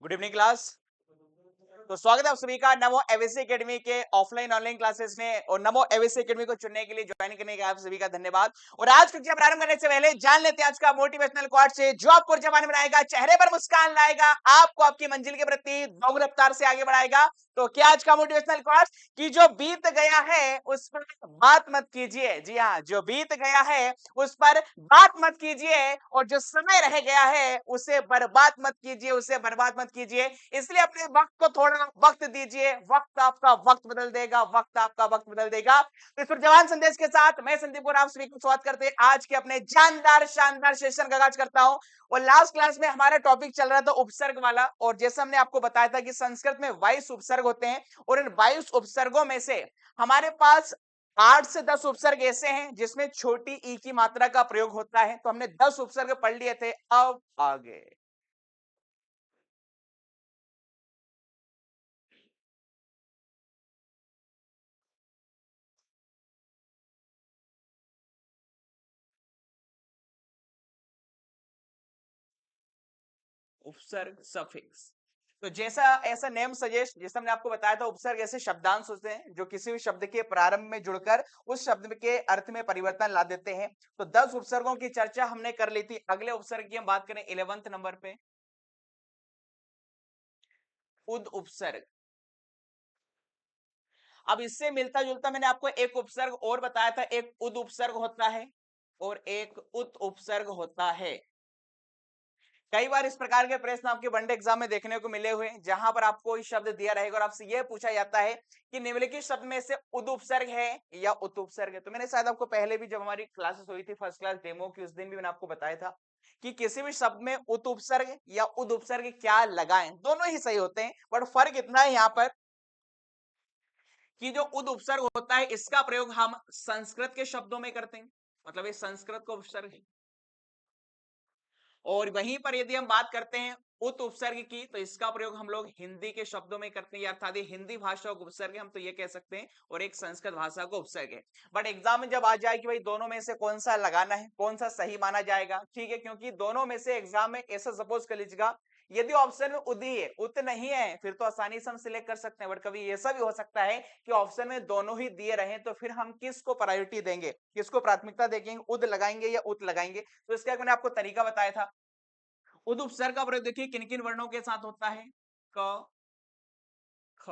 Good evening class. तो स्वागत है आप सभी का नमो एविसी एकेडमी के ऑफलाइन ऑनलाइन क्लासेस में और नमो एविसी एकेडमी को चुनने के लिए ज्वाइन करने के आप सभी का धन्यवाद। और आज कक्षा प्रारंभ करने से पहले जान लेते हैं आज का मोटिवेशनल क्वाट से जो आपको जवान बनाएगा, चेहरे पर मुस्कान लाएगा, आपको आपकी मंजिल के प्रति दोगुनी रफ्तार से आगे बढ़ाएगा। तो क्या आज का मोटिवेशनल क्वाट कि जो बीत गया है उस पर बात मत कीजिए। जी हाँ, जो बीत गया है उस पर बात मत कीजिए और जो समय रह गया है उसे बर्बाद मत कीजिए, उसे बर्बाद मत कीजिए। इसलिए अपने वक्त को थोड़ा वक्त दीजिए, वक्त आपका वक्त बदल देगा, वक्त आपका वक्त बदल देगा। तो इस पर जवान संदेश के साथ मैं संदीप और आप सभी को स्वागत करते हैं आज के अपने जानदार शानदार सेशन का आगाज करता हूं। और लास्ट क्लास में हमारा टॉपिक चल रहा था उपसर्ग वाला, और जैसा हमने आपको बताया था कि संस्कृत में 22 उपसर्ग होते हैं और इन 22 उपसर्गों में से हमारे पास 8 से 10 उपसर्ग ऐसे हैं जिसमें छोटी ई की मात्रा का प्रयोग होता है। तो हमने 10 उपसर्ग पढ़ लिए थे। अब आगे उपसर्ग सफिक्स। तो जैसा ऐसा नेम सजेस्ट, जैसा हमने आपको बताया था, उपसर्ग ऐसे शब्दांश होते हैं जो किसी भी शब्द के प्रारंभ में जुड़कर उस शब्द के अर्थ में परिवर्तन ला देते हैं। तो 10 उपसर्गों की चर्चा हमने कर ली थी। अगले उपसर्ग की हम बात करें 11th नंबर पे, उद उपसर्ग। अब इससे मिलता जुलता मैंने आपको एक उपसर्ग और बताया था, एक उद उपसर्ग होता है और एक उत उपसर्ग होता है। कई बार इस प्रकार के प्रश्न आपके वनडे एग्जाम में देखने को मिले हुए हैं जहां पर आपको इस शब्द दिया रहेगा और आपसे यह पूछा जाता है कि निम्नलिखित शब्द में से उद उपसर्ग है या उत उपसर्ग है। तो मैंने शायद आपको पहले भी, जब हमारी क्लासेस हुई थी फर्स्ट क्लास डेमो की, उस दिन भी मैंने आपको बताया था कि किसी भी शब्द में उत उपसर्ग या उद उपसर्ग क्या लगाएं, दोनों ही सही होते हैं। बट फर्क इतना है यहाँ पर कि जो उद उपसर्ग होता है इसका प्रयोग हम संस्कृत के शब्दों में करते हैं, मतलब ये संस्कृत का उपसर्ग है। और वहीं पर यदि हम बात करते हैं उत उपसर्ग की, तो इसका प्रयोग हम लोग हिंदी के शब्दों में करते हैं, अर्थात हिंदी भाषा का उपसर्ग है, हम तो ये कह सकते हैं, और एक संस्कृत भाषा का उपसर्ग है। बट एग्जाम में जब आ जाए कि भाई दोनों में से कौन सा लगाना है, कौन सा सही माना जाएगा, ठीक है, क्योंकि दोनों में से एग्जाम में ऐसा सपोज कर लीजिएगा यदि ऑप्शन में उदी है उत नहीं है फिर तो आसानी से हम सिलेक्ट कर सकते हैं। बट कभी ऐसा भी हो सकता है कि ऑप्शन में दोनों ही दिए रहे, तो फिर हम किसको प्रायोरिटी देंगे, किसको प्राथमिकता देंगे, उद लगाएंगे या उत लगाएंगे। तो इसका मैंने आपको तरीका बताया था। उद उपसर्ग का प्रयोग देखिए किन किन वर्णों के साथ होता है, क ख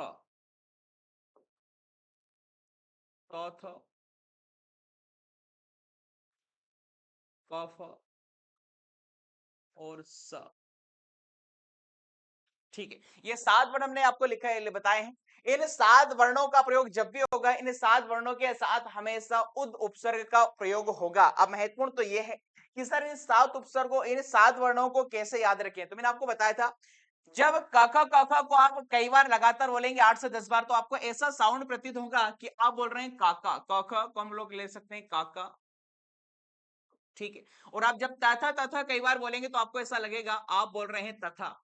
क थ क फ और स। ठीक है, ये 7 वर्ण हमने आपको लिखा है, बताए हैं। इन 7 वर्णों का प्रयोग जब भी होगा, इन 7 वर्णों के साथ हमेशा उद उपसर्ग का प्रयोग होगा। अब महत्वपूर्ण तो यह है कि सर इन 7 उपसर्गों, इन 7 वर्णों को कैसे याद रखें। तो मैंने आपको बताया था जब काका काका को आप कई बार लगातार बोलेंगे 8 से 10 बार, तो आपको ऐसा साउंड प्रतीत होगा कि आप बोल रहे हैं काका। काका को हम लोग ले सकते हैं काका, ठीक है। और आप जब तथा तथा कई बार बोलेंगे तो आपको ऐसा लगेगा आप बोल रहे हैं तथा।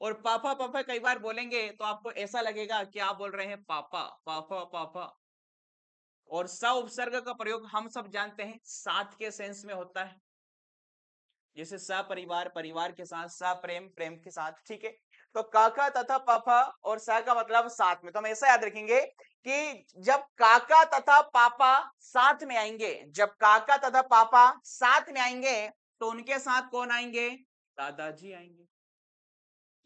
और पापा पापा कई बार बोलेंगे तो आपको ऐसा लगेगा कि आप बोल रहे हैं पापा पापा पापा। और स उपसर्ग का प्रयोग हम सब जानते हैं साथ के सेंस में होता है, जैसे सपरिवार, परिवार के साथ, सप्रेम, प्रेम के साथ, ठीक है। तो काका तथा पापा और स का मतलब साथ में, तो हम ऐसा याद रखेंगे कि जब काका तथा पापा साथ में आएंगे, जब काका तथा पापा साथ में आएंगे तो उनके साथ कौन आएंगे, दादाजी आएंगे।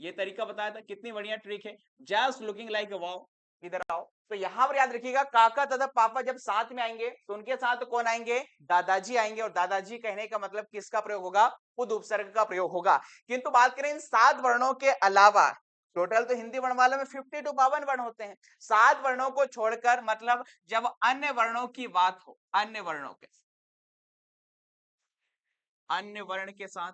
ये तरीका बताया था, कितनी बढ़िया ट्रिक है, just looking like a wow. इधर आओ। तो यहां पर याद रखिएगा काका तथा पापा जब साथ में आएंगे तो उनके साथ कौन आएंगे, दादाजी आएंगे। और दादाजी कहने का मतलब किसका प्रयोग होगा, उद उपसर्ग का प्रयोग होगा। किंतु बात करें इन 7 वर्णों के अलावा, टोटल तो हिंदी वर्णमाला में 50 टू 52 वर्ण होते हैं, 7 वर्णों को छोड़कर, मतलब जब अन्य वर्णों की बात हो, अन्य वर्णों के, अन्य वर्ण के साथ,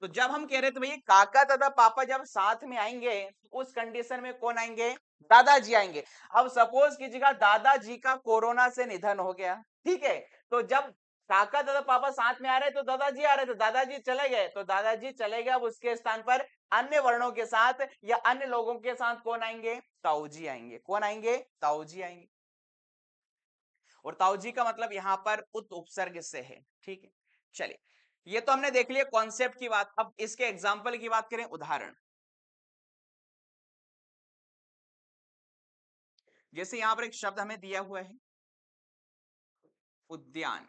तो जब हम कह रहे थे भैया काका तथा पापा जब साथ में आएंगे तो उस कंडीशन में कौन आएंगे, दादाजी आएंगे। अब सपोज कीजिएगा दादाजी का कोरोना से निधन हो गया, ठीक है। तो जब काका तथा पापा साथ में आ रहे तो दादाजी आ रहे, तो दादाजी चले गए, तो दादाजी चले गए। अब उसके स्थान पर अन्य वर्णों के साथ या अन्य लोगों के साथ कौन आएंगे, ताऊजी आएंगे। कौन आएंगे, ताऊजी आएंगे। और ताऊजी का मतलब यहां पर उत उपसर्ग से है, ठीक है। चलिए, ये तो हमने देख लिया कॉन्सेप्ट की बात। अब इसके एग्जाम्पल की बात करें, उदाहरण। जैसे यहां पर एक शब्द हमें दिया हुआ है, उद्यान।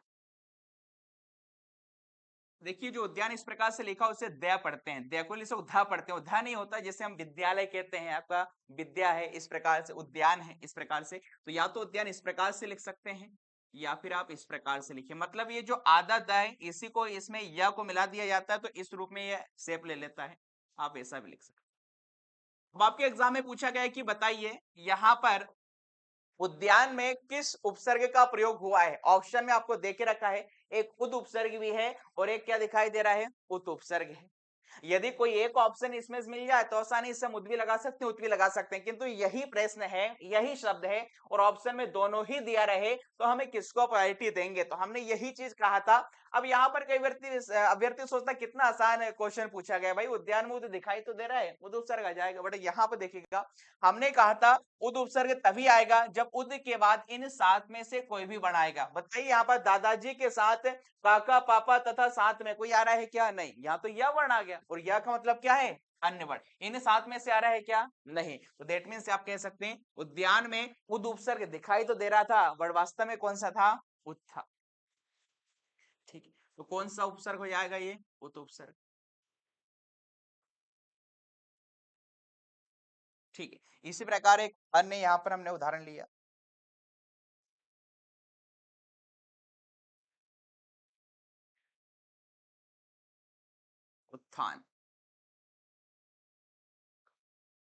देखिए जो उद्यान इस प्रकार से लिखा उसे दया पढ़ते हैं, दया को इसे उद्धा पढ़ते हैं। उद्धा नहीं होता जैसे हम विद्यालय कहते हैं, आपका विद्या है, इस प्रकार से उद्यान है इस प्रकार से। तो या तो उद्यान इस प्रकार से लिख सकते हैं या फिर आप इस प्रकार से लिखिए। मतलब ये जो आधा द है इसी को इसमें य को मिला दिया जाता है तो इस रूप में ये शेप ले लेता है। आप ऐसा भी लिख सकते हैं। अब आपके एग्जाम में पूछा गया है कि बताइए यहाँ पर उद्यान में किस उपसर्ग का प्रयोग हुआ है। ऑप्शन में आपको देके रखा है, एक उद उपसर्ग भी है और एक क्या दिखाई दे रहा है, उत उपसर्ग है। यदि कोई एक ऑप्शन इसमें मिल जाए तो आसानी से हम उद भी लगा सकते हैं, उत भी लगा सकते हैं, किंतु यही प्रश्न है, यही शब्द है और ऑप्शन में दोनों ही दिया रहे तो हमें किसको प्रायोरिटी देंगे। तो हमने यही चीज कहा था। अब यहाँ पर कई अभ्यर्थी सोचता कितना आसान है क्वेश्चन पूछा गया, भाई उद्यान में उद दिखाई तो दे रहा है, उद उपसर्ग आ जाएगा। बट यहाँ पर देखिएगा, हमने कहा था उद उपसर्ग तभी आएगा जब उद के बाद इन सात में से कोई भी वर्ण आएगा। बताइए यहाँ पर दादाजी के साथ काका पापा तथा साथ में कोई आ रहा है क्या? नहीं। यहाँ तो यह वर्ण आ गया और यह का मतलब क्या है, अन्य वर्ण। इन सात में से आ रहा है क्या? नहीं। तो दैट मीन्स आप कह सकते हैं उद्यान में उद उपसर्ग दिखाई तो दे रहा था बट वास्तव में कौन सा था, उद था। ठीक है, तो कौन सा उपसर्ग हो जाएगा ये, उत उपसर्ग। ठीक है, इसी प्रकार एक अन्य यहाँ पर हमने उदाहरण लिया, उत्थान।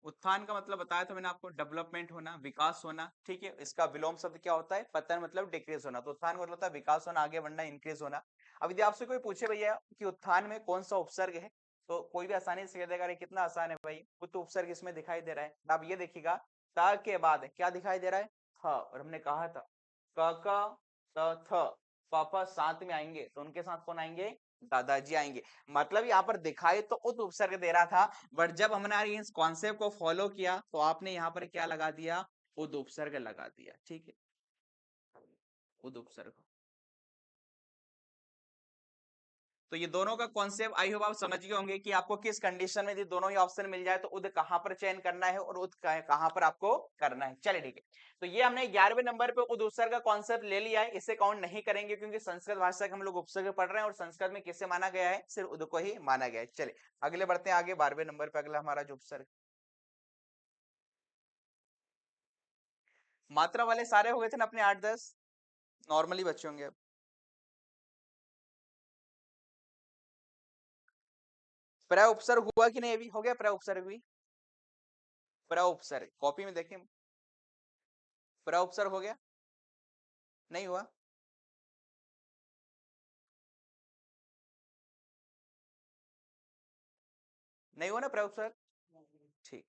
उत्थान का मतलब बताया था मैंने आपको, डेवलपमेंट होना, विकास होना। ठीक है, इसका विलोम शब्द क्या होता है, पतन मतलब डिक्रीज होना। तो उत्थान का मतलब होता है विकास होना, आगे बढ़ना, इंक्रीज होना। अब यदि आपसे कोई पूछे भैया कि उत्थान में कौन सा उपसर्ग है, तो कोई भी आसानी से कह देगा अरे कितना आसान है भाई, उत उपसर्ग इसमें दिखाई दे रहा है। आप ये देखिएगा, ता के बाद क्या दिखाई दे रहा है, थ। और हमने कहा था क थ पापा साथ में आएंगे तो उनके साथ कौन आएंगे, दादाजी आएंगे। मतलब यहाँ पर दिखाई तो उत उपसर्ग दे रहा था बट जब हमने इस कॉन्सेप्ट को फॉलो किया तो आपने यहाँ पर क्या लगा दिया, उद उपसर्ग लगा दिया। ठीक है, उद उपसर्ग। तो ये दोनों का कॉन्सेप्ट आई होप आप समझ गए होंगे कि आपको किस कंडीशन में यदि दोनों ही ऑप्शन मिल जाए तो उद कहां पर चयन करना है और उद कहां पर आपको करना है। चलिए ठीक है, तो ये हमने 11वें नंबर पे उद उपसर्ग का कॉन्सेप्ट ले लिया है। इसे काउंट नहीं करेंगे क्योंकि संस्कृत भाषा के हम लोग उपसर्ग पढ़ रहे हैं और संस्कृत में किसे माना गया है, सिर्फ उद को ही माना गया है। चलिए अगले बढ़ते हैं आगे, 12वें नंबर पे अगला हमारा जो उपसर्ग। मात्रा वाले सारे हो गए थे ना अपने 8-10, नॉर्मली बच्चे होंगे अब। प्र उपसर्ग हुआ कि नहीं, अभी हो गया प्र उपसर्ग भी। प्र उपसर्ग कॉपी में देखें, प्र उपसर्ग हो गया, नहीं हुआ? नहीं हुआ ना प्र उपसर्ग? ठीक,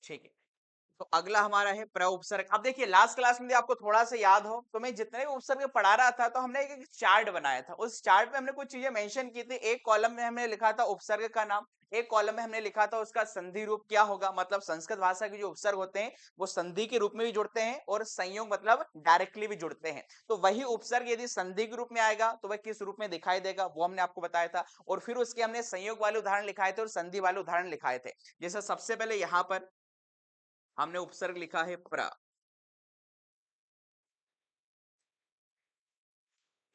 ठीक है। तो अगला हमारा है प्र उपसर्ग। अब देखिए लास्ट क्लास में आपको थोड़ा सा याद हो तो मैं जितने भी उपसर्ग पढ़ा रहा था तो हमने एक चार्ट बनाया था। उस चार्ट में हमने कुछ चीजें मेंशन की थी। एक कॉलम में हमने लिखा था उपसर्ग का नाम, एक कॉलम में हमने लिखा था उसका संधि रूप क्या होगा। मतलब संस्कृत भाषा के जो उपसर्ग होते हैं वो संधि के रूप में भी जुड़ते हैं और संयोग मतलब डायरेक्टली भी जुड़ते हैं। तो वही उपसर्ग यदि संधि के रूप में आएगा तो वह किस रूप में दिखाई देगा वो हमने आपको बताया था। और फिर उसके हमने संयोग वाले उदाहरण लिखाए थे और संधि वाले उदाहरण लिखाए थे। जैसे सबसे पहले यहाँ पर हमने उपसर्ग लिखा है प्र,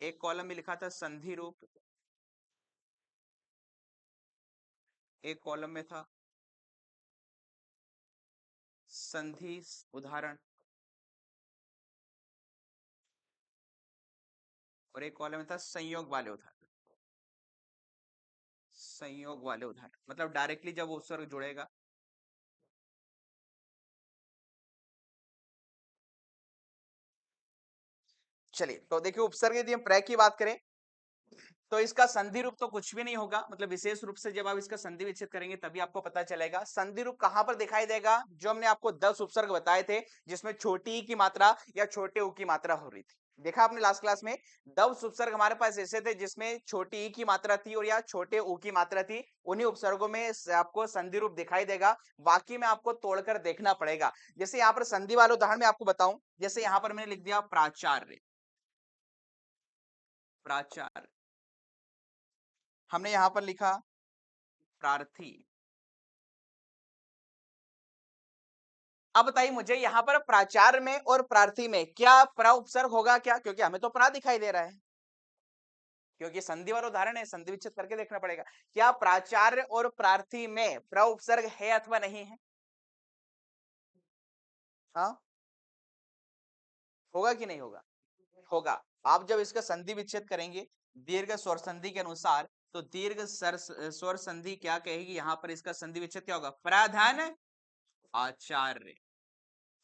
एक कॉलम में लिखा था संधि रूप, एक कॉलम में था संधि उदाहरण और एक कॉलम में था संयोग वाले उदाहरण। संयोग वाले उदाहरण मतलब डायरेक्टली जब उपसर्ग जुड़ेगा। चलिए तो देखिए उपसर्ग यदि हम प्र की बात करें तो इसका संधि रूप तो कुछ भी नहीं होगा। मतलब विशेष रूप से जब आप इसका संधि विच्छेद करेंगे तभी आपको पता चलेगा। संधि रूप कहां पर दिखाई देगा, जो हमने आपको 10 उपसर्ग बताए थे जिसमें छोटी ई की मात्रा या छोटे ऊ की मात्रा हो रही थी। देखा आपने लास्ट क्लास में 10 उपसर्ग हमारे पास ऐसे थे जिसमें छोटी ई की मात्रा थी और या छोटे ऊ की मात्रा थी। उन्हीं उपसर्गों में आपको संधि रूप दिखाई देगा, बाकी में आपको तोड़कर देखना पड़ेगा। जैसे यहाँ पर संधि वाले उदाहरण में आपको बताऊं, जैसे यहाँ पर मैंने लिख दिया प्राचार्य, प्राचार, हमने यहां पर लिखा प्रार्थी। अब बताइए मुझे यहाँ पर प्राचार में और प्रार्थी में क्या प्र उपसर्ग होगा क्या? क्योंकि हमें तो प्रा दिखाई दे रहा है, क्योंकि संधि वाला उदाहरण है, संधि विच्छेद करके देखना पड़ेगा। क्या प्राचार्य और प्रार्थी में प्र उपसर्ग है अथवा नहीं है? हाँ, होगा कि नहीं होगा? होगा। आप जब इसका संधि विच्छेद करेंगे दीर्घ स्वर संधि के अनुसार, तो दीर्घ स्वर संधि क्या कहेगी? यहाँ पर इसका संधि विच्छेद क्या होगा? प्राधान आचार्य,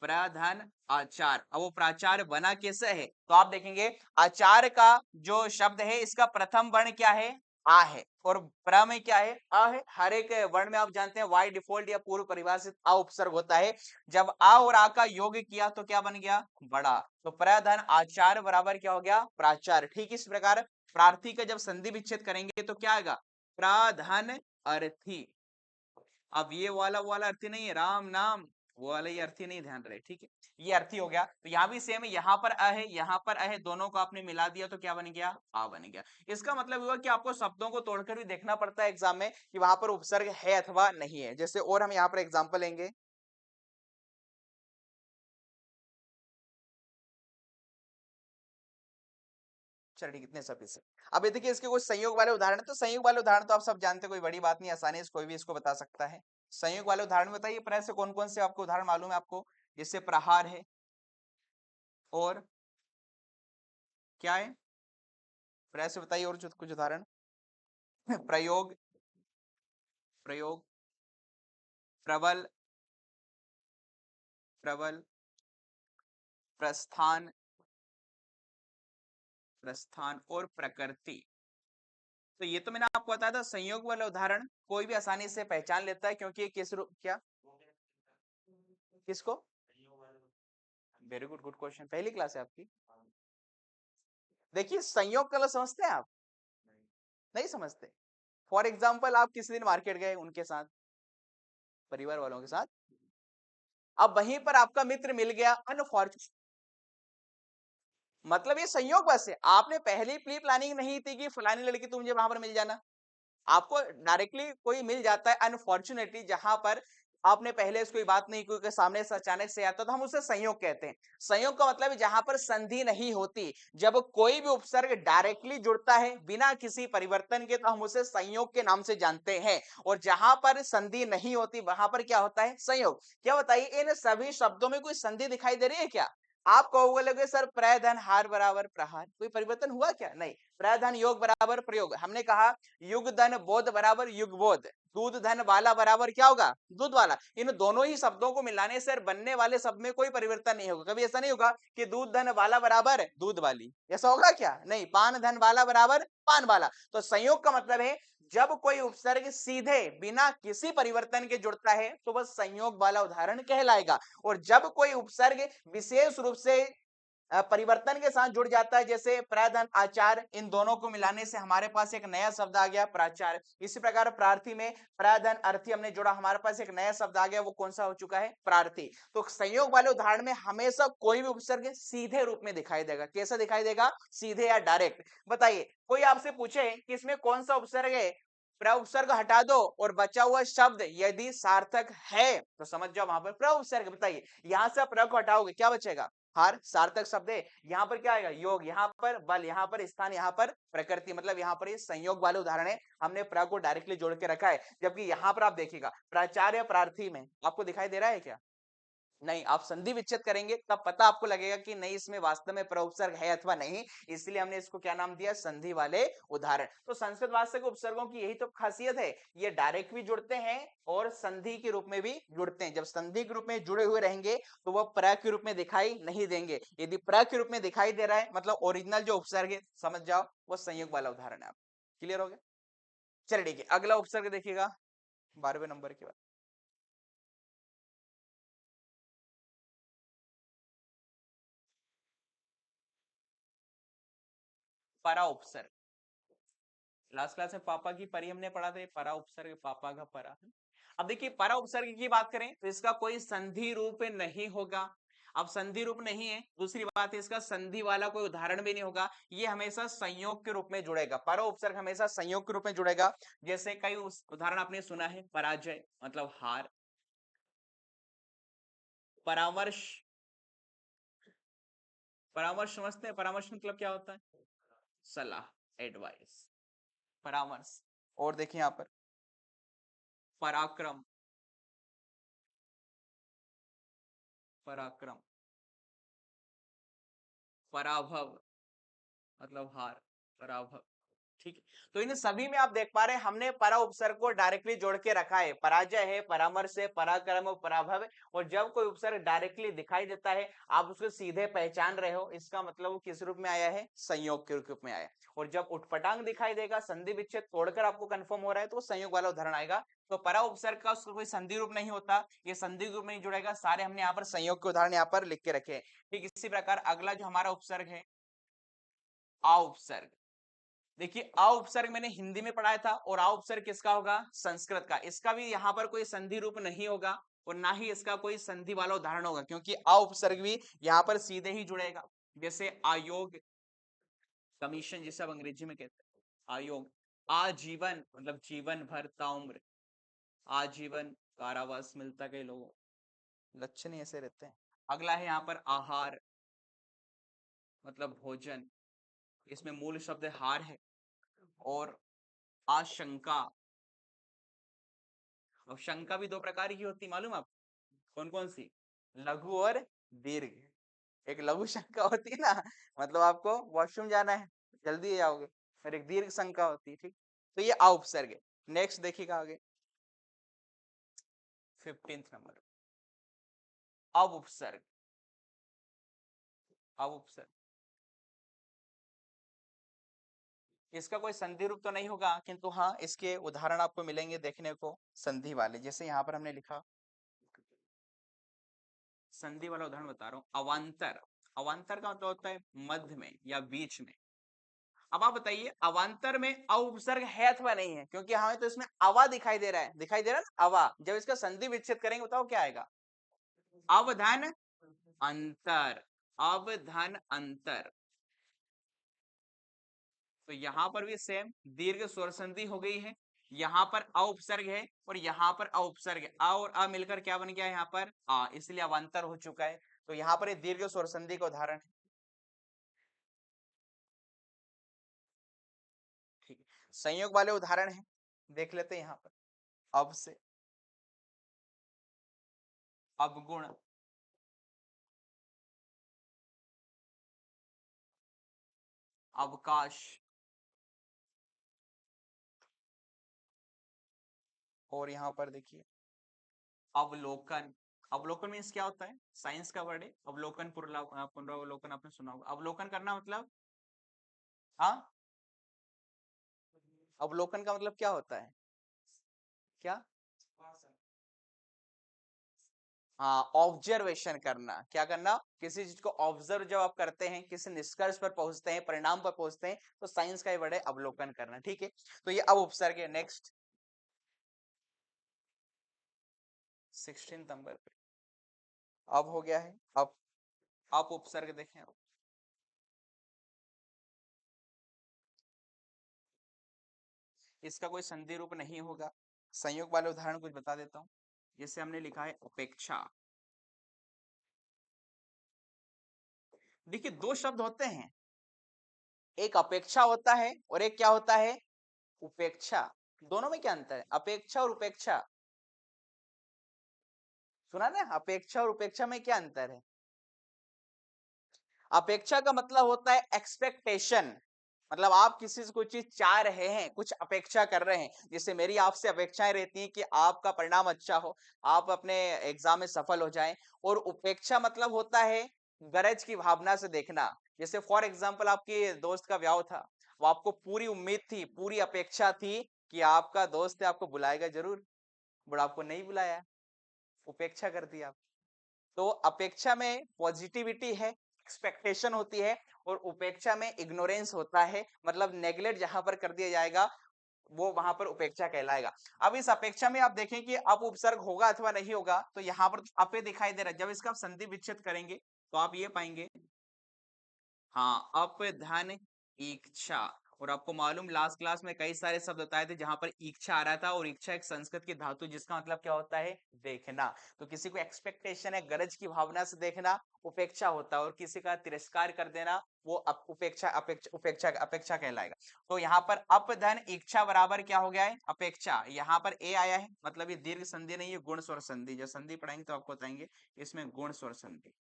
प्रधान आचार। अब वो प्राचार बना कैसे है? तो आप देखेंगे आचार का जो शब्द है इसका प्रथम वर्ण क्या है? आ है, और प्र में क्या है? अ है। हर एक वर्ण में आप जानते हैं वाई डिफॉल्ट या पूर्व परिभाषित आ उपसर्ग होता है। जब आ और आ का योग किया तो क्या बन गया? बड़ा। तो प्रधान आचार बराबर क्या हो गया? प्राचार। ठीक इस प्रकार प्रार्थी का जब संधि विच्छेद करेंगे तो क्या आएगा? प्राधान अर्थी। अब ये वाला अर्थी नहीं है, राम नाम वो वाला, ये अर्थी नहीं, ध्यान रहे, ठीक है। ये अर्थी हो गया। तो यहाँ भी सेम है, यहाँ पर अ है, यहाँ पर अ है, दोनों को आपने मिला दिया तो क्या बन गया? आ बन गया। इसका मतलब हुआ कि आपको शब्दों को तोड़कर भी देखना पड़ता है एग्जाम में कि वहां पर उपसर्ग है अथवा नहीं है। जैसे और हम यहाँ पर एग्जाम्पल लेंगे, चलिए कितने सब इसे। अब ये देखिए इसके कुछ संयोग वाले उदाहरण, तो संयोग वाले उदाहरण तो आप सब जानते हैं, कोई बड़ी बात नहीं, आसानी से कोई भी इसको बता सकता है। संयोग वाले उदाहरण बताइए, प्राय से कौन कौन से आपको उदाहरण मालूम है आपको? जैसे प्रहार है, और क्या है? प्राय से बताइए और कुछ उदाहरण। प्रयोग, प्रयोग, प्रबल, प्रबल, प्रस्थान, प्रस्थान और प्रकृति। तो ये तो मैंने आपको बताया था, संयोग वाला उदाहरण कोई भी आसानी से पहचान लेता है, क्योंकि ये किस रूप क्या? किसको? वेरी गुड, गुड क्वेश्चन, पहली क्लास है आपकी। देखिए संयोग कलर समझते हैं आप? नहीं समझते। फॉर एग्जाम्पल आप किसी दिन मार्केट गए उनके साथ, परिवार वालों के साथ, अब वहीं पर आपका मित्र मिल गया अनफॉर्चुनेट, मतलब ये संयोग बस है, आपने पहले प्री प्लानिंग नहीं थी कि फलानी लड़की तुम मुझे वहां पर मिल जाना, आपको डायरेक्टली कोई मिल जाता है अनफॉर्चुनेटली, जहां पर आपने पहले इसको बात नहीं की कि सामने से अचानक से आता, तो हम उसे संयोग कहते हैं। संयोग का मतलब है जहां पर संधि नहीं होती, जब कोई भी उपसर्ग डायरेक्टली जुड़ता है बिना किसी परिवर्तन के, तो हम उसे संयोग के नाम से जानते हैं। और जहां पर संधि नहीं होती वहां पर क्या होता है? संयोग। क्या बताइए इन सभी शब्दों में कोई संधि दिखाई दे रही है क्या? आप कहोगे सर प्रधन हार बराबर प्रहार, कोई परिवर्तन हुआ क्या? नहीं। प्रधन योग बराबर प्रयोग, हमने कहा युग धन बोध बराबर युग बोध, दूध धन वाला बराबर क्या होगा? दूध वाला। इन दोनों ही शब्दों को मिलाने से बनने वाले शब्द में कोई परिवर्तन नहीं होगा। कभी ऐसा नहीं होगा कि दूध धन वाला बराबर दूध वाली, ऐसा होगा क्या? नहीं। पान धन वाला बराबर पान वाला। तो संयोग का मतलब है जब कोई उपसर्ग सीधे बिना किसी परिवर्तन के जुड़ता है तो वह संयोग वाला उदाहरण कहलाएगा। और जब कोई उपसर्ग विशेष रूप से परिवर्तन के साथ जुड़ जाता है, जैसे प्रधन आचार, इन दोनों को मिलाने से हमारे पास एक नया शब्द आ गया प्राचार। इसी प्रकार प्रार्थी में प्रधन अर्थी हमने जोड़ा, हमारे पास एक नया शब्द आ गया, वो कौन सा हो चुका है? प्रार्थी। तो संयोग वाले उदाहरण में हमेशा कोई भी उपसर्ग सीधे रूप में दिखाई देगा। कैसा दिखाई देगा? सीधे या डायरेक्ट। बताइए कोई आपसे पूछे कि इसमें कौन सा उपसर्ग है, प्र उपसर्ग हटा दो और बचा हुआ शब्द यदि सार्थक है तो समझ जाओ वहां पर प्र उपसर्ग। बताइए यहां से प्र को हटाओगे क्या बचेगा? हार, सार्थक शब्द है। यहाँ पर क्या आएगा? योग, यहाँ पर बल, यहाँ पर स्थान, यहाँ पर प्रकृति, मतलब यहाँ पर ये संयोग वाले उदाहरण है, हमने प्र को डायरेक्टली जोड़ के रखा है। जबकि यहाँ पर आप देखिएगा प्राचार्य प्रार्थी में आपको दिखाई दे रहा है क्या? नहीं। आप संधि विच्छेद करेंगे तब पता आपको लगेगा कि नहीं इसमें वास्तव में प्रउपसर्ग है अथवा नहीं, इसलिए हमने इसको क्या नाम दिया? संधि वाले उदाहरण। तो संस्कृत भाषा के उपसर्गों की यही तो खासियत है, ये डायरेक्ट भी जुड़ते हैं और संधि के रूप में भी जुड़ते हैं। जब संधि के रूप में जुड़े हुए रहेंगे तो वह प्र के रूप में दिखाई नहीं देंगे, यदि प्र के रूप में दिखाई दे रहा है मतलब ओरिजिनल जो उपसर्ग है, समझ जाओ वो संयोग वाला उदाहरण है। आप क्लियर हो गया? चलिए ठीक है, अगला उपसर्ग देखिएगा 12वें नंबर के बाद, परा उपसर्ग। लास्ट क्लास में पापा की परी हमने पढ़ा था, परा उपसर्ग, पापा का परा। अब देखिए परा उपसर्ग की बात करें तो इसका कोई संधि रूप नहीं होगा। अब संधि रूप नहीं है, दूसरी बात है इसका संधि वाला कोई उदाहरण भी नहीं होगा, ये हमेशा संयोग के रूप में जुड़ेगा, पर उपसर्ग हमेशा संयोग के रूप में जुड़ेगा। जैसे कई उदाहरण आपने सुना है, पराजय मतलब हार, परामर्श, परामर्श समझते हैं, परामर्श मतलब क्या होता है? सलाह, एडवाइस, परामर्श। और देखिए यहाँ पर पराक्रम, पराक्रम, पराभव मतलब हार, पराभव। ठीक है, तो इन सभी में आप देख पा रहे हैं हमने परा उपसर्ग को डायरेक्टली जोड़ के रखा है, पराजय है, परामर्श है, पराक्रम और पराभव है। और जब कोई उपसर्ग डायरेक्टली दिखाई देता है, आप उसको सीधे पहचान रहे हो, इसका मतलब वो किस रूप में आया है? संयोग के रूप में आया है। और जब उठपटांग दिखाई देगा, संधि विच्छेद तोड़कर आपको कंफर्म हो रहा है, तो संयोग वाला उदाहरण आएगा। तो परा उपसर्ग का उसका कोई संधि रूप नहीं होता, ये संधि रूप में नहीं जुड़ेगा, सारे हमने यहाँ पर संयोग के उदाहरण यहाँ पर लिख के रखे हैं। ठीक इसी प्रकार अगला जो हमारा उपसर्ग है, आ उपसर्ग। देखिए अ उपसर्ग मैंने हिंदी में पढ़ाया था, और आ उपसर्ग किसका होगा? संस्कृत का। इसका भी यहाँ पर कोई संधि रूप नहीं होगा, और ना ही इसका कोई संधि वाला उदाहरण होगा, क्योंकि अ उपसर्ग भी यहाँ पर सीधे ही जुड़ेगा। जैसे आयोग, कमीशन जिसे आप अंग्रेजी में कहते हैं, आयोग। आजीवन मतलब जीवन भर, ताउम्र, आजीवन कारावास मिलता कई लोगों, लक्षण ही ऐसे रहते हैं। अगला है यहाँ पर आहार मतलब भोजन, इसमें मूल शब्द हार है। और आशंका, अब शंका भी दो प्रकार की होती, मालूम आप कौन कौन सी? लघु और दीर्घ। एक लघु शंका होती है ना, मतलब आपको वॉशरूम जाना है, जल्दी जाओगे, और एक दीर्घ शंका होती है। ठीक, तो ये आ उपसर्ग है। नेक्स्ट देखिएगा आगे 15th नंबर, अब उपसर्ग। अब उपसर्ग, इसका कोई संधि रूप तो नहीं होगा, किंतु हाँ इसके उदाहरण आपको मिलेंगे देखने को संधि वाले। जैसे यहाँ पर हमने लिखा, संधि वाला उदाहरण बता रहा हूँ, अवान्तर। अवान्तर का मतलब होता है मध्य में या बीच में। अब आप बताइए अवान्तर में अ उपसर्ग है अथवा नहीं है, क्योंकि हमें तो इसमें अवा दिखाई दे रहा है, दिखाई दे रहा है ना अवा। जब इसका संधि विच्छेद करेंगे बताओ क्या आएगा? अवधन अंतर, अवधन अंतर। तो यहां पर भी सेम दीर्घ स्वर संधि हो गई है, यहां पर अ उपसर्ग है और यहां पर अ उपसर्ग है, अ और अ मिलकर क्या बन गया यहाँ पर? आ, इसलिए अवान्तर हो चुका है। तो यहाँ पर दीर्घ स्वर संधि का उदाहरण है। ठीक है, संयोग वाले उदाहरण है, देख लेते हैं यहाँ पर। अब से, अवगुण, अवकाश, और यहाँ पर देखिए अवलोकन। अवलोकन मीन्स क्या होता है? साइंस का वर्ड है अवलोकन, पुनरावलोकन आपने सुना होगा। अवलोकन करना मतलब, हाँ, अवलोकन का मतलब क्या होता है? क्या? हाँ, ऑब्जर्वेशन करना। क्या करना? किसी चीज को ऑब्जर्व जब आप करते हैं, किसी निष्कर्ष पर पहुंचते हैं, परिणाम पर पहुंचते हैं, तो साइंस का ही वर्ड है अवलोकन करना। ठीक है, तो ये अब उपसर्ग है। नेक्स्ट 16 नंबर पे अब हो गया है। अब आप उपसर्ग देखें, इसका कोई संधि रूप नहीं होगा। संयोग वाले उदाहरण कुछ बता देता हूं। जैसे हमने लिखा है अपेक्षा। देखिए दो शब्द होते हैं, एक अपेक्षा होता है और एक क्या होता है? उपेक्षा। दोनों में क्या अंतर है? अपेक्षा और उपेक्षा, सुना ना? अपेक्षा और उपेक्षा में क्या अंतर है? अपेक्षा का मतलब होता है एक्सपेक्टेशन, मतलब आप किसी से कोई चीज चाह रहे हैं, कुछ अपेक्षा कर रहे हैं। जैसे मेरी आपसे अपेक्षाएं रहती हैं कि आपका परिणाम अच्छा हो, आप अपने एग्जाम में सफल हो जाएं। और उपेक्षा मतलब होता है गरज की भावना से देखना। जैसे फॉर एग्जाम्पल आपके दोस्त का ब्याह था, वो आपको पूरी उम्मीद थी, पूरी अपेक्षा थी कि आपका दोस्त है, आपको बुलाएगा जरूर, बट आपको नहीं बुलाया, उपेक्षा कर दी आप। तो अपेक्षा में पॉजिटिविटी है, एक्सपेक्टेशन होती है, और उपेक्षा में इग्नोरेंस होता है, मतलब नेग्लेक्ट जहां पर कर दिया जाएगा, वो वहां पर उपेक्षा कहलाएगा। अब इस अपेक्षा में आप देखें कि अप उपसर्ग होगा अथवा नहीं होगा, तो यहाँ पर अपे दिखाई दे रहा है। जब इसका आप संधि विच्छेद करेंगे तो आप ये पाएंगे, हाँ, अप धन इच्छा। और आपको मालूम लास्ट क्लास में कई सारे शब्द बताए थे जहां पर इच्छा आ रहा था, और इच्छा एक संस्कृत की धातु जिसका मतलब क्या होता है, देखना। तो किसी को एक्सपेक्टेशन है, गरज की भावना से देखना उपेक्षा होता है, और किसी का तिरस्कार कर देना वो उपेक्षा अपेक्षा उपेक्षा अपेक्षा कहलाएगा। तो यहाँ पर अप धन इच्छा बराबर क्या हो गया है, अपेक्षा। यहाँ पर ए आया है, मतलब ये दीर्घ संधि नहीं है, गुण स्वर संधि। जो संधि पढ़ाएंगे तो आपको बताएंगे इसमें गुण स्वर संधि।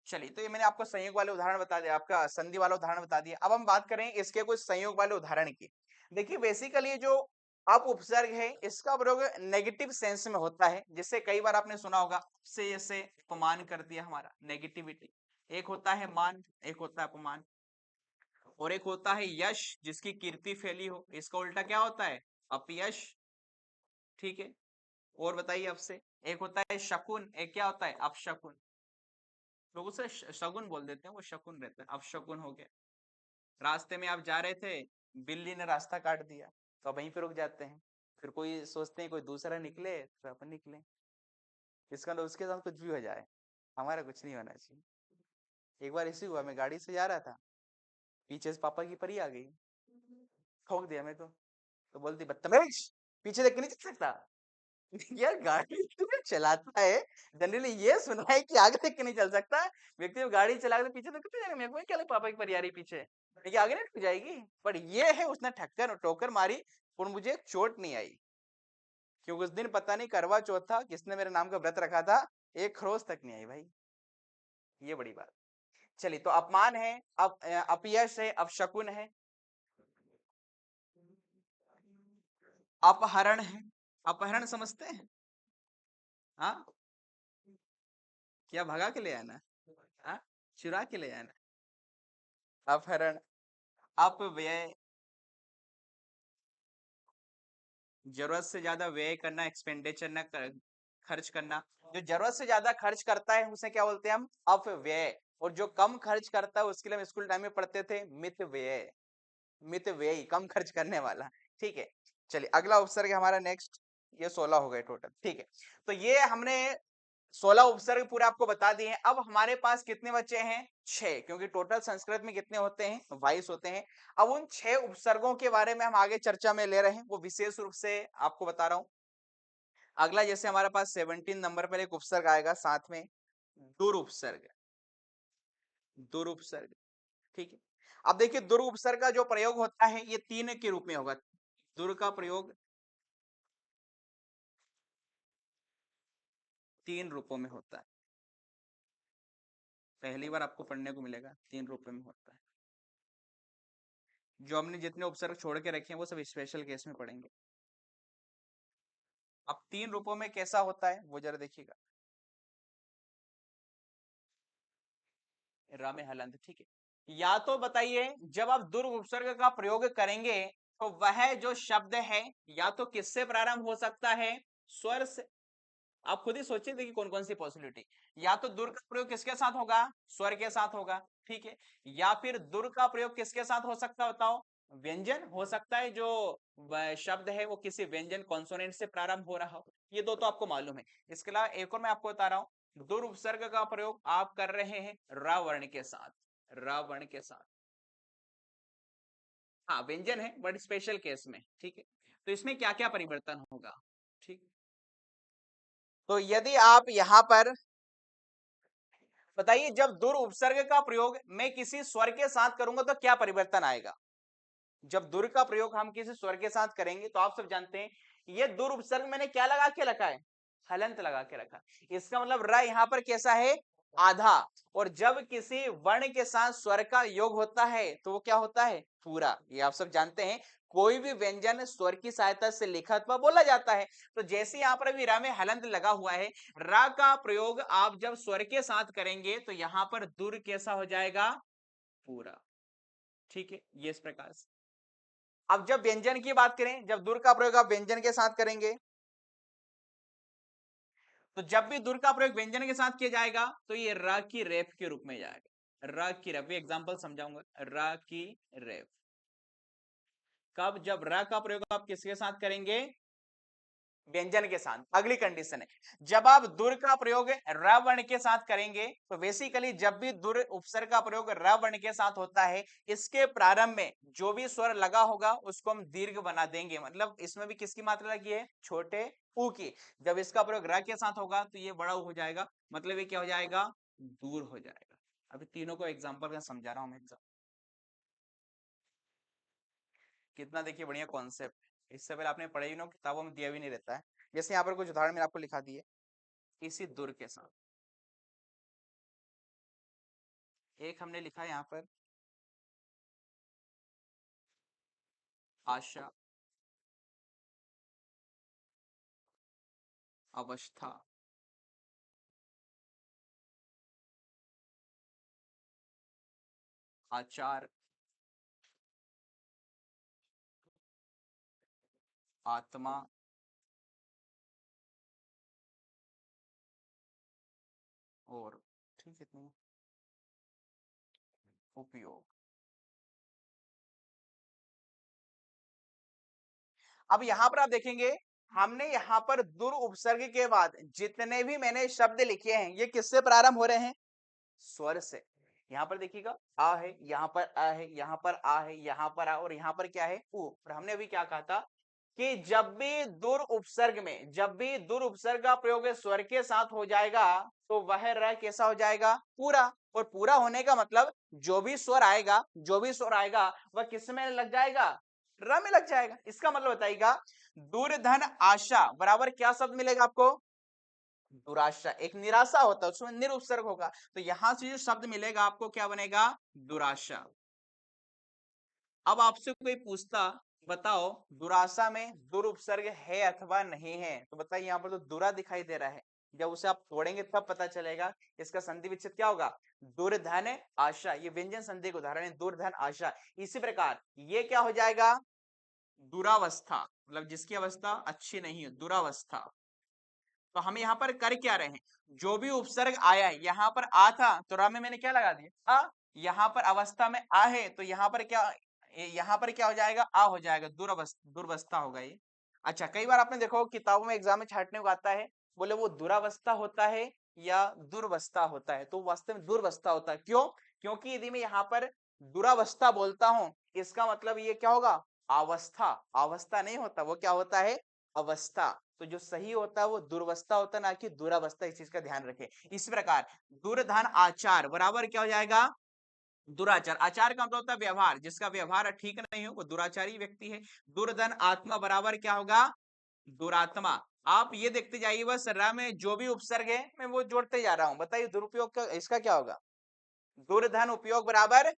चलिए, तो ये मैंने आपको संयोग वाले उदाहरण बता दिया, आपका संधि वाला उदाहरण बता दिया। अब हम बात करें इसके कुछ संयोग वाले उदाहरण की। देखिए बेसिकली जो अप उपसर्ग है इसका प्रयोग नेगेटिव सेंस में होता है, जिससे कई बार आपने सुना होगा से जैसे अपमान कर दिया, हमारा नेगेटिविटी। एक होता है मान, एक होता है अपमान, और एक होता है यश जिसकी कीर्ति फैली हो, इसका उल्टा क्या होता है, अपयश। ठीक है, और बताइए आपसे। एक होता है शकुन, एक क्या होता है, अपशकुन। लोग उसे शगुन बोल देते हैं, वो शकुन रहता है, अपशकुन हो गया। रास्ते में आप जा रहे थे, बिल्ली ने रास्ता काट दिया, तो वहीं पे रुक जाते हैं। फिर कोई सोचते हैं कोई दूसरा निकले तो अपन निकले। इसका मतलब उसके साथ कुछ भी हो जाए, हमारा कुछ नहीं होना चाहिए। एक बार ऐसे हुआ, मैं गाड़ी से जा रहा था, पीछे से पापा की परी आ गई, ठोक दिया मेरे को। तो बोलती बदतमीज, पीछे देख के नहीं चल सकता। यार गाड़ी तुम्हें चलाता है, जनरली ये सुना है कि आगे देख के नहीं चल सकता। व्यक्ति को गाड़ी चला के पीछे देख के जाएगा, मेरे को क्या लगा पापा की परी आ रही पीछे, देखिए आगे नहीं टूट जाएगी। पर ये है उसने ठक्कर ठोकर मारी, और मुझे चोट नहीं आई, क्योंकि उस दिन पता नहीं करवा चौथ था, किसने मेरे नाम का व्रत रखा था, एक खरोच तक नहीं आई भाई। ये बड़ी बात। चलिए, तो अपमान है, अपयश है, अपशकुन है, अपहरण है। अपहरण समझते हैं, हाँ, क्या भगा के ले आना, हाँ, चुरा के ले आना, अपहरण। अपव्यय, जरूरत से ज्यादा व्यय करना, एक्सपेंडिचर ना कर, खर्च करना। जो जरूरत से ज्यादा खर्च करता है उसे क्या बोलते हैं हम, अपव्यय। और जो कम खर्च करता है उसके लिए हम स्कूल टाइम में पढ़ते थे मित व्यय। मित व्यय कम खर्च करने वाला। ठीक है, चलिए अगला उपसर्ग है हमारा नेक्स्ट। ये 16 हो गए टोटल। ठीक है, तो ये हमने 16 उपसर्ग पूरे आपको बता दिए हैं। अब हमारे पास कितने बचे हैं, 6, क्योंकि टोटल संस्कृत में कितने होते हैं, 22 होते हैं। अब उन 6 उपसर्गों के बारे में हम आगे चर्चा में ले रहे हैं, वो विशेष रूप से आपको बता रहा हूं। अगला जैसे हमारे पास 17 नंबर पर एक उपसर्ग आएगा, साथ में दुरुपसर्ग। दुरुपसर्ग, ठीक है। अब देखिए दुरुपसर्ग का जो प्रयोग होता है ये 3 के रूप में होगा। दुर का प्रयोग 3 रूपों में होता है। पहली बार आपको पढ़ने को मिलेगा, 3 रूपों में होता है। जो हमने जितने उपसर्ग छोड़ के रखे हैं वो सब स्पेशल केस में पढ़ेंगे। अब 3 रूपों में कैसा होता है वो जरा देखिएगा। रामे हलंत, ठीक है। या तो बताइए जब आप दुर् उपसर्ग का प्रयोग करेंगे तो वह जो शब्द है या तो किससे प्रारंभ हो सकता है, स्वर से। आप खुद ही सोचिए, देखिए कौन कौन सी पॉसिबिलिटी। या तो दुर का प्रयोग किसके साथ होगा, स्वर के साथ होगा, ठीक है। या फिर दुर का प्रयोग किसके साथ हो सकता है बताओ, व्यंजन हो सकता है, जो शब्द है वो किसी व्यंजन कॉन्सोनेंट से प्रारंभ हो रहा हो। ये दो तो आपको मालूम है। इसके अलावा एक और मैं आपको बता रहा हूं, दुर उपसर्ग का प्रयोग आप कर रहे हैं र वर्ण के साथ, र वर्ण के साथ। हाँ व्यंजन है बट स्पेशल केस में, ठीक है। तो इसमें क्या क्या परिवर्तन होगा, ठीक। तो यदि आप यहां पर बताइए, जब दुर उपसर्ग का प्रयोग मैं किसी स्वर के साथ करूंगा तो क्या परिवर्तन आएगा। जब दुर का प्रयोग हम किसी स्वर के साथ करेंगे तो आप सब जानते हैं ये दुर उपसर्ग मैंने क्या लगा के रखा है, हलंत लगा के रखा। इसका मतलब र यहां पर कैसा है, आधा। और जब किसी वर्ण के साथ स्वर का योग होता है तो वो क्या होता है, पूरा। ये आप सब जानते हैं, कोई भी व्यंजन स्वर की सहायता से लिखा अथवा बोला जाता है। तो जैसे यहां पर विराम में हलंत लगा हुआ है, रा का प्रयोग आप जब स्वर के साथ करेंगे तो यहां पर दुर कैसा हो जाएगा, पूरा, ठीक है। ये इस प्रकार से। अब जब व्यंजन की बात करें, जब दुर का प्रयोग आप व्यंजन के साथ करेंगे, तो जब भी दुर का प्रयोग व्यंजन के साथ किया जाएगा तो ये र की रेफ के रूप में जाएगा। र की रेफ, एग्जाम्पल समझाऊंगा। र की रेफ कब, जब र का प्रयोग आप किसके साथ करेंगे, व्यंजन के साथ। अगली कंडीशन है जब आप दुर का प्रयोग र वर्ण के साथ करेंगे, तो बेसिकली जब भी दुर उपसर्ग का प्रयोग र वर्ण के साथ होता है, इसके प्रारंभ में जो भी स्वर लगा होगा उसको हम दीर्घ बना देंगे। मतलब इसमें भी किसकी मात्रा लगी है, छोटे ऊ की। जब इसका प्रयोग र के साथ होगा तो ये बड़ा ऊ हो जाएगा, मतलब ये क्या हो जाएगा, दूर हो जाएगा। अभी तीनों को एग्जाम्पल में समझा रहा हूं मैं। कितना देखिए बढ़िया कॉन्सेप्ट, इससे पहले आपने पढ़े ही ना, किताबों में दिया भी नहीं रहता है। जैसे यहाँ पर कुछ उदाहरण मैंने आपको लिखा दिए इसी दुर के साथ। एक हमने लिखा है यहाँ पर आशा, अवस्था, आचार, आत्मा, और ठीक है इतने उपयोग। अब यहाँ पर आप देखेंगे, हमने यहाँ पर दुर उपसर्ग के बाद जितने भी मैंने शब्द लिखे हैं, ये किससे प्रारंभ हो रहे हैं, स्वर से। यहाँ पर देखिएगा आ है, यहाँ पर आ है, यहाँ पर आ है, यहाँ पर आ, और यहाँ पर क्या है, ऊ। और हमने अभी क्या कहा था कि जब भी दुर उपसर्ग में, जब भी दुर उपसर्ग का प्रयोग स्वर के साथ हो जाएगा, तो वह र कैसा हो जाएगा, पूरा। और पूरा होने का मतलब जो भी स्वर आएगा, जो भी स्वर आएगा वह किस में लग जाएगा, र में लग जाएगा। इसका मतलब बताइएगा, दुर्धन आशा बराबर क्या शब्द मिलेगा आपको, दुराशा। एक निराशा होता है, उसमें निर उपसर्ग होगा, तो यहां से जो शब्द मिलेगा आपको क्या बनेगा, दुराशा। अब आपसे कोई पूछता, बताओ दुराशा में दुर उपसर्ग है अथवा नहीं है, तो बताइए यहाँ पर तो दुरा दिखाई दे रहा है। जब उसे आप तोड़ेंगे तब पता चलेगा इसका संधि विच्छेद क्या होगा, दुर्धन आशा। ये व्यंजन संधि का उदाहरण है, दुर्धन आशा। इसी प्रकार ये क्या हो जाएगा, दुरावस्था, मतलब जिसकी अवस्था अच्छी नहीं है, दुरावस्था। तो हम यहाँ पर कर क्या रहे हैं, जो भी उपसर्ग आया है, यहाँ पर आ था तो रा में मैंने क्या लगा दिया, आ। यहाँ पर अवस्था में आ है तो यहाँ पर क्या, यहाँ पर क्या हो जाएगा, आ हो जाएगा, दुरावस्था, दुर्वस्था होगा ये। अच्छा, कई बार आपने देखो किताबों में एग्जाम में छाटने को आता है, बोले वो दुरावस्था होता है या दुर्वस्था होता है, तो वास्तव में दुर्वस्था होता है। क्यों, क्योंकि यदि मैं यहाँ पर दुरावस्था बोलता हूं, इसका मतलब ये क्या होगा, अवस्था। अवस्था नहीं होता, वो क्या होता है, अवस्था। तो जो सही होता है वो दुर्वस्था होता है, ना कि दुरावस्था। इस चीज का ध्यान रखें। इस प्रकार दुर्धन आचार बराबर क्या हो जाएगा, दुराचार। आचार का मतलब होता है व्यवहार, जिसका व्यवहार ठीक नहीं हो वो दुराचारी व्यक्ति है। दुर्धन आत्मा बराबर क्या होगा, दुरात्मा। आप ये देखते जाइए, बस र में जो भी उपसर्ग है मैं वो जोड़ते जा रहा हूं। बताइए दुरुपयोग का इसका क्या होगा, दुर्धन उपयोग बराबर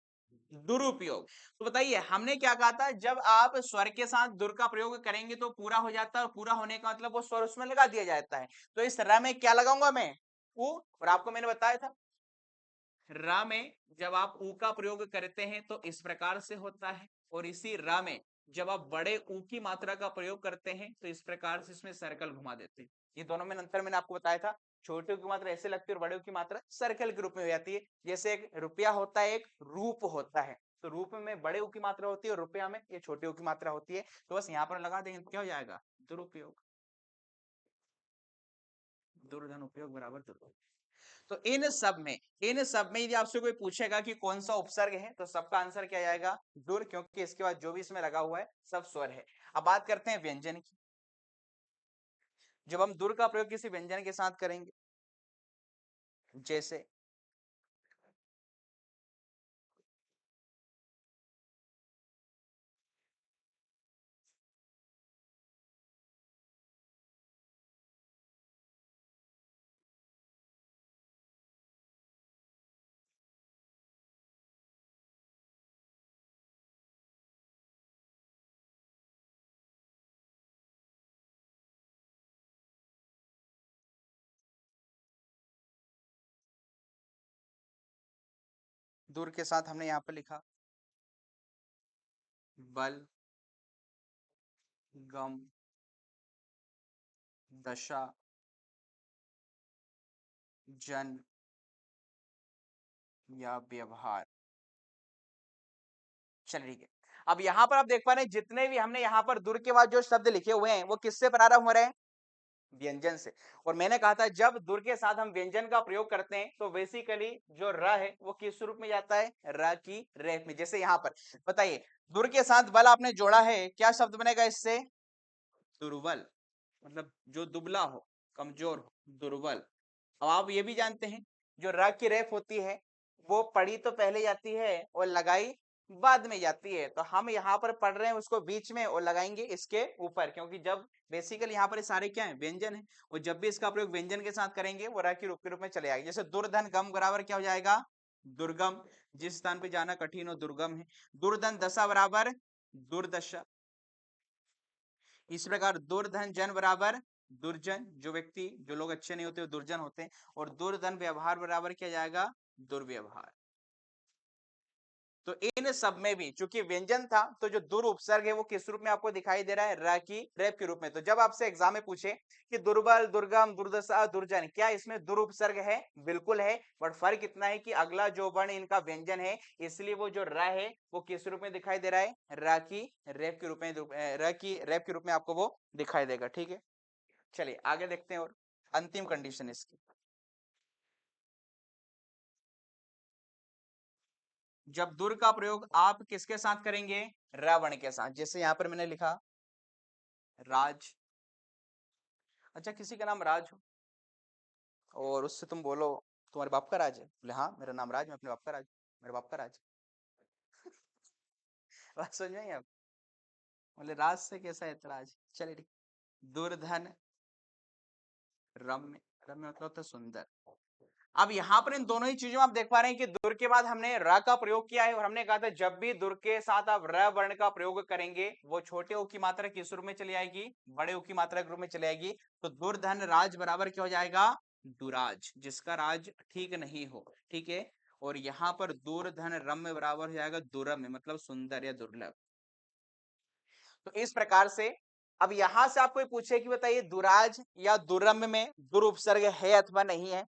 दुरुपयोग। तो बताइए हमने क्या कहा था, जब आप स्वर के साथ दुर का प्रयोग करेंगे तो पूरा हो जाता है, और पूरा होने का मतलब वो स्वर उसमें लगा दिया जाता है। तो इस र में क्या लगाऊंगा मैं, ऊ। और आपको मैंने बताया था र में जब आप ऊ का प्रयोग करते हैं तो इस प्रकार से होता है, और इसी र में जब आप बड़े ऊ की मात्रा का प्रयोग करते हैं तो इस प्रकार से इसमें सर्कल घुमा देते हैं। ये दोनों में अंतर मैंने आपको बताया था, छोटे ऊ की मात्रा ऐसे लगती है और बड़े ऊ की मात्रा सर्कल के रूप में हो जाती है। जैसे एक रुपया होता है, एक रूप होता है, तो रूप में बड़े ऊ की मात्रा होती है और रुपया में ये छोटे ऊ की मात्रा होती है। तो बस यहाँ पर लगा देंगे तो क्या हो जाएगा, दुरुपयोग। दुर्धन उपयोग बराबर दुरुपयोग। तो इन सब में यदि आपसे कोई पूछेगा कि कौन सा उपसर्ग है, तो सबका आंसर क्या आएगा, दुर, क्योंकि इसके बाद जो भी इसमें लगा हुआ है सब स्वर है। अब बात करते हैं व्यंजन की। जब हम दुर का प्रयोग किसी व्यंजन के साथ करेंगे, जैसे दुर के साथ हमने यहाँ पर लिखा बल, गम, दशा, जन, या व्यवहार। चलिए ठीक है। अब यहाँ पर आप देख पा रहे हैं जितने भी हमने यहाँ पर दुर के बाद जो शब्द लिखे हुए हैं वो किससे प्रारंभ हो रहे हैं? व्यंजन से। और मैंने कहा था जब दुर के साथ हम व्यंजन का प्रयोग करते हैं तो बेसिकली जो र है वो किस रूप में जाता है? र की रेफ में। जैसे यहाँ पर बताइए, दुर के साथ बल आपने जोड़ा है, क्या शब्द बनेगा इससे? दुर्बल। मतलब जो दुबला हो, कमजोर हो, दुर्बल। अब आप ये भी जानते हैं जो र की रेफ होती है वो पढ़ी तो पहले जाती है और लगाई बाद में जाती है। तो हम यहाँ पर पढ़ रहे हैं उसको बीच में और लगाएंगे इसके ऊपर, क्योंकि जब बेसिकली यहाँ पर ये सारे क्या है? व्यंजन है। और जब भी इसका प्रयोग व्यंजन के साथ करेंगे वो र के रूप में चले आएगा। जैसे दुर्धन गम बराबर क्या हो जाएगा? दुर्गम। जिस स्थान पे जाना कठिन हो दुर्गम है। दुर्धन दशा बराबर दुर्दशा। इस प्रकार दुर्धन जन बराबर दुर्जन। जो व्यक्ति, जो लोग अच्छे नहीं होते वो दुर्जन होते हैं। और दुर्धन व्यवहार बराबर क्या जाएगा? दुर्व्यवहार। तो इन सब में भी चूंकि व्यंजन था तो जो दुर उपसर्ग है वो किस रूप में आपको दिखाई दे रहा है? र की रेप के रूप में। तो जब आपसे एग्जाम में पूछे कि दुर्बल, दुर्गम, दुर्दशा, दुर्जन, क्या इसमें दुर उपसर्ग है? बिल्कुल है। बट फर्क इतना है कि अगला जो वर्ण इनका व्यंजन है, इसलिए वो जो र है वो किस रूप में दिखाई दे रहा है? र की रेप के रूप में, र की रेप के रूप में आपको वो दिखाई देगा। ठीक है, चलिए आगे देखते हैं। और अंतिम कंडीशन इसकी, जब दुर का प्रयोग आप किसके साथ करेंगे? रावण के साथ। जैसे यहां पर मैंने लिखा राज। अच्छा, किसी का नाम राज हो और उससे तुम बोलो तुम्हारे बाप का राज है, बोले हाँ मेरा नाम राज, मैं अपने बाप का राज, मेरे बाप का राज। बात समझ में आई आप? बोले राज से कैसा है राज। चलिए ठीक। दुर्धन रम्य। रम्य मतलब होता है सुंदर। अब यहाँ पर इन दोनों ही चीजों में आप देख पा रहे हैं कि दुर के बाद हमने र का प्रयोग किया है और हमने कहा था जब भी दुर के साथ आप र वर्ण का प्रयोग करेंगे वो छोटे ऊ की मात्रा किस रूप में चली आएगी? बड़े ऊ की मात्रा के रूप में चली आएगी। तो दुर्धन राज बराबर क्या हो जाएगा? दुराज, जिसका राज ठीक नहीं हो। ठीक है। और यहाँ पर दुर्धन रम्य बराबर हो जाएगा दुरम्य, मतलब सुंदर या दुर्लभ। तो इस प्रकार से अब यहां से आपको पूछे कि बताइए दुराज या दुरम्य में दुर उपसर्ग है अथवा नहीं है?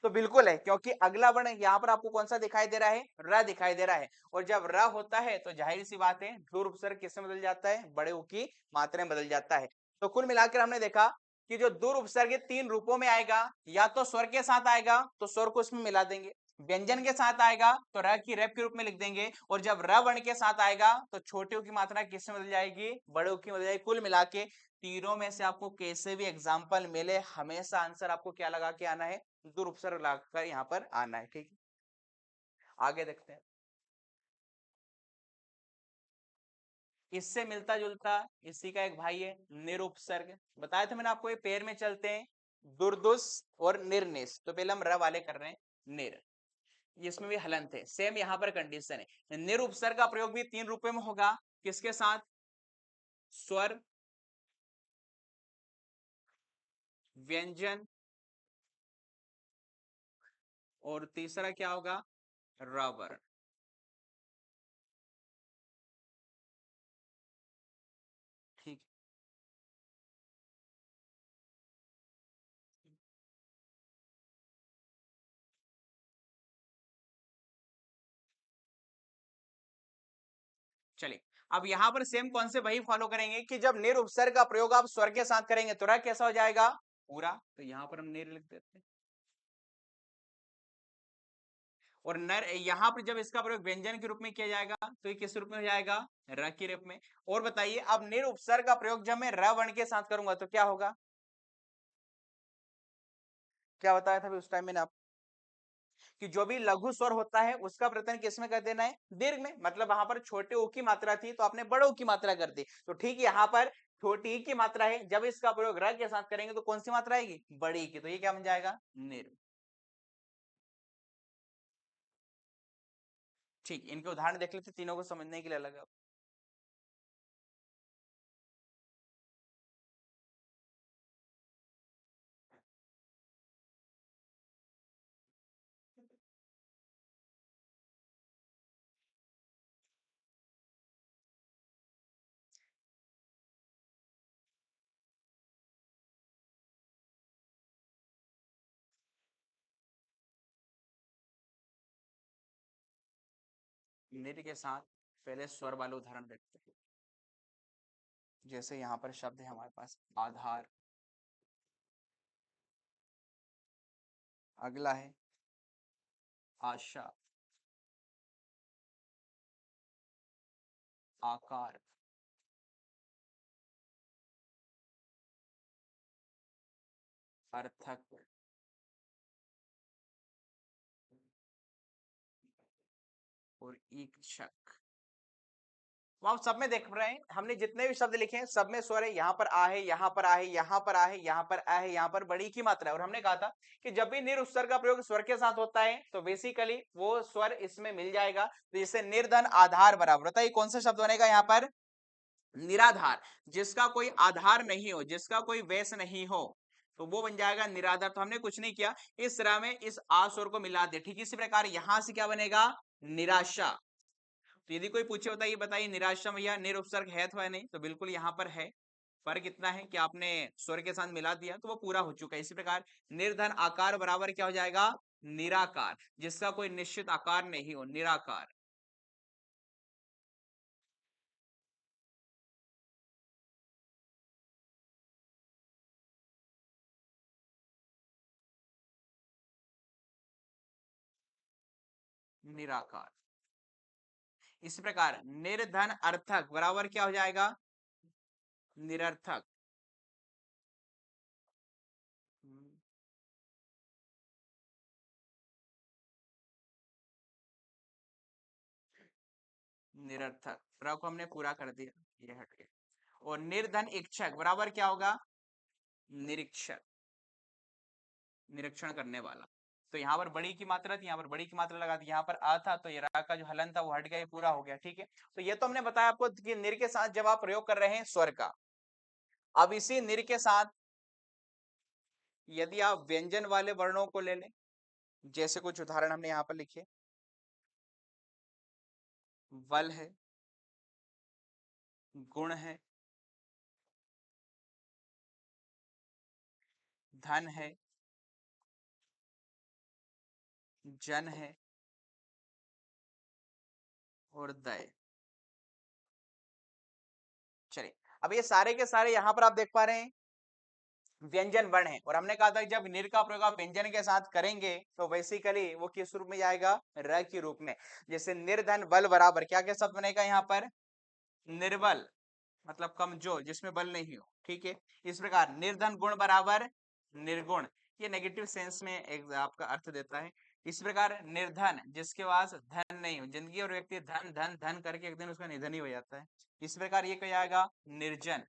तो बिल्कुल है, क्योंकि अगला वर्ण यहाँ पर आपको कौन सा दिखाई दे रहा है? र दिखाई दे रहा है। और जब र होता है तो जाहिर सी बात है दुर उपसर्ग किसमें बदल जाता है? बड़े ऊ की मात्रा में बदल जाता है। तो कुल मिलाकर हमने देखा कि जो दुर उपसर्ग तीन रूपों में आएगा, या तो स्वर के साथ आएगा तो स्वर को उसमें मिला देंगे, व्यंजन के साथ आएगा तो र की रेप के रूप में लिख देंगे, और जब र वर्ण के साथ आएगा तो छोटे ऊ की मात्रा किसमें बदल जाएगी? बड़े ऊ की बदल जाएगी। कुल मिला के तीनों में से आपको कैसे भी एग्जाम्पल मिले हमेशा आंसर आपको क्या लगा के आना है? दुर उपसर्ग लगाकर यहाँ पर आना है। ठीक है, आगे देखते हैं। इससे मिलता जुलता इसी का एक भाई है निरुपसर्ग। बताया था मैंने आपको, ये पेड़ में चलते हैं, दुर्दुस और निर्निस। तो पहले हम र वाले कर रहे हैं, निर। इसमें भी हलंत है। सेम यहाँ पर कंडीशन है। निरुपसर्ग का प्रयोग भी तीन रूपों में होगा। किसके साथ? स्वर, व्यंजन, और तीसरा क्या होगा? रवर। ठीक। चलिए, अब यहां पर सेम कॉन्सेप्ट वही फॉलो करेंगे कि जब निर उपसर्ग का प्रयोग आप स्वर के साथ करेंगे तो र कैसा हो जाएगा? पूरा। तो यहां पर हम निर लिख देते हैं। और नर यहां पर जब इसका प्रयोग व्यंजन के रूप में किया जाएगा तो ये किस रूप में हो जाएगा? र के रूप में। और बताइए, अब निर उपसर्ग का प्रयोग जब मैं र वर्ण के साथ करूंगा तो क्या होगा? क्या बताया था उस टाइम मैंने आप, कि जो भी लघु स्वर होता है उसका प्रत्यय किस में कर देना है? दीर्घ में। मतलब वहां पर छोटे ओ की मात्रा थी तो आपने बड़े ओ की मात्रा कर दी। तो ठीक यहाँ पर छोटी ई की मात्रा है, जब इसका प्रयोग र के साथ करेंगे तो कौन सी मात्रा आएगी? बड़ी की। तो ये क्या बन जाएगा? निर। ठीक, इनके उदाहरण देख लेते तीनों को समझने के लिए अलग। निर के साथ पहले स्वर वाले उदाहरण देखते हैं। जैसे यहाँ पर शब्द है हमारे पास आधार, अगला है आशा, आकार, अर्थक और इच्छक। वो आप सब में देख रहे हैं, हमने जितने भी शब्द लिखे हैं सब में स्वर है। यहाँ पर आ है, यहाँ पर आ है, यहाँ पर आ है, यहाँ पर आ है, यहाँ पर बड़ी की मात्रा है। और हमने कहा था कि जब भी निर उपसर्ग का प्रयोग स्वर के साथ होता है तो बेसिकली वो स्वर इसमें मिल जाएगा। तो जैसे निर्धन आधार बराबर होता है, कौन सा शब्द बनेगा यहाँ पर? निराधार, जिसका कोई आधार नहीं हो, जिसका कोई बेस नहीं हो, तो वो बन जाएगा निराधार। तो हमने कुछ नहीं किया, इस तरह में इस आ स्वर को मिला दिया। ठीक इसी प्रकार यहां से क्या बनेगा? निराशा। तो यदि कोई पूछे होता है ये बताइए निराशा में यह निर उपसर्ग है अथवा नहीं, तो बिल्कुल यहाँ पर है। फर्क इतना है कि आपने स्वर के साथ मिला दिया तो वो पूरा हो चुका है। इसी प्रकार निर्धन आकार बराबर क्या हो जाएगा? निराकार, जिसका कोई निश्चित आकार नहीं हो, निराकार। निराकार। इसी प्रकार निर्धन अर्थक बराबर क्या हो जाएगा? निरर्थक। निरर्थक प्रयोग को हमने पूरा कर दिया, ये हट गया। और निर्धन इच्छक बराबर क्या होगा? निरीक्षक, निरीक्षण करने वाला। तो यहाँ पर बड़ी की मात्रा थी, यहाँ पर बड़ी की मात्रा लगा दी, यहाँ पर आ था तो ये रा का जो हलन था वो हट गया, ये पूरा हो गया। ठीक है, तो ये तो हमने बताया आपको कि निर के साथ जब आप प्रयोग कर रहे हैं स्वर का। अब इसी निर के साथ यदि आप व्यंजन वाले वर्णों को ले लें, जैसे कुछ उदाहरण हमने यहाँ पर लिखे, वल है, गुण है, धन है, जन है और दय। चलिए, अब ये सारे के सारे यहाँ पर आप देख पा रहे हैं व्यंजन वर्ण है। और हमने कहा था जब निर का प्रयोग आप व्यंजन के साथ करेंगे तो बेसिकली वो किस रूप में जाएगा? र के रूप में। जैसे निर्धन बल बराबर क्या क्या शब्द बनेगा यहाँ पर? निर्बल, मतलब कमजोर, जिसमें बल नहीं हो। ठीक है, इस प्रकार निर्धन गुण बराबर निर्गुण, ये नेगेटिव सेंस में एक आपका अर्थ देता है। इस प्रकार निर्धन, जिसके पास धन नहीं हो, जिंदगी और व्यक्ति धन धन धन करके एक दिन उसका निधन ही हो जाता है। इस प्रकार ये क्या आएगा? निर्जन,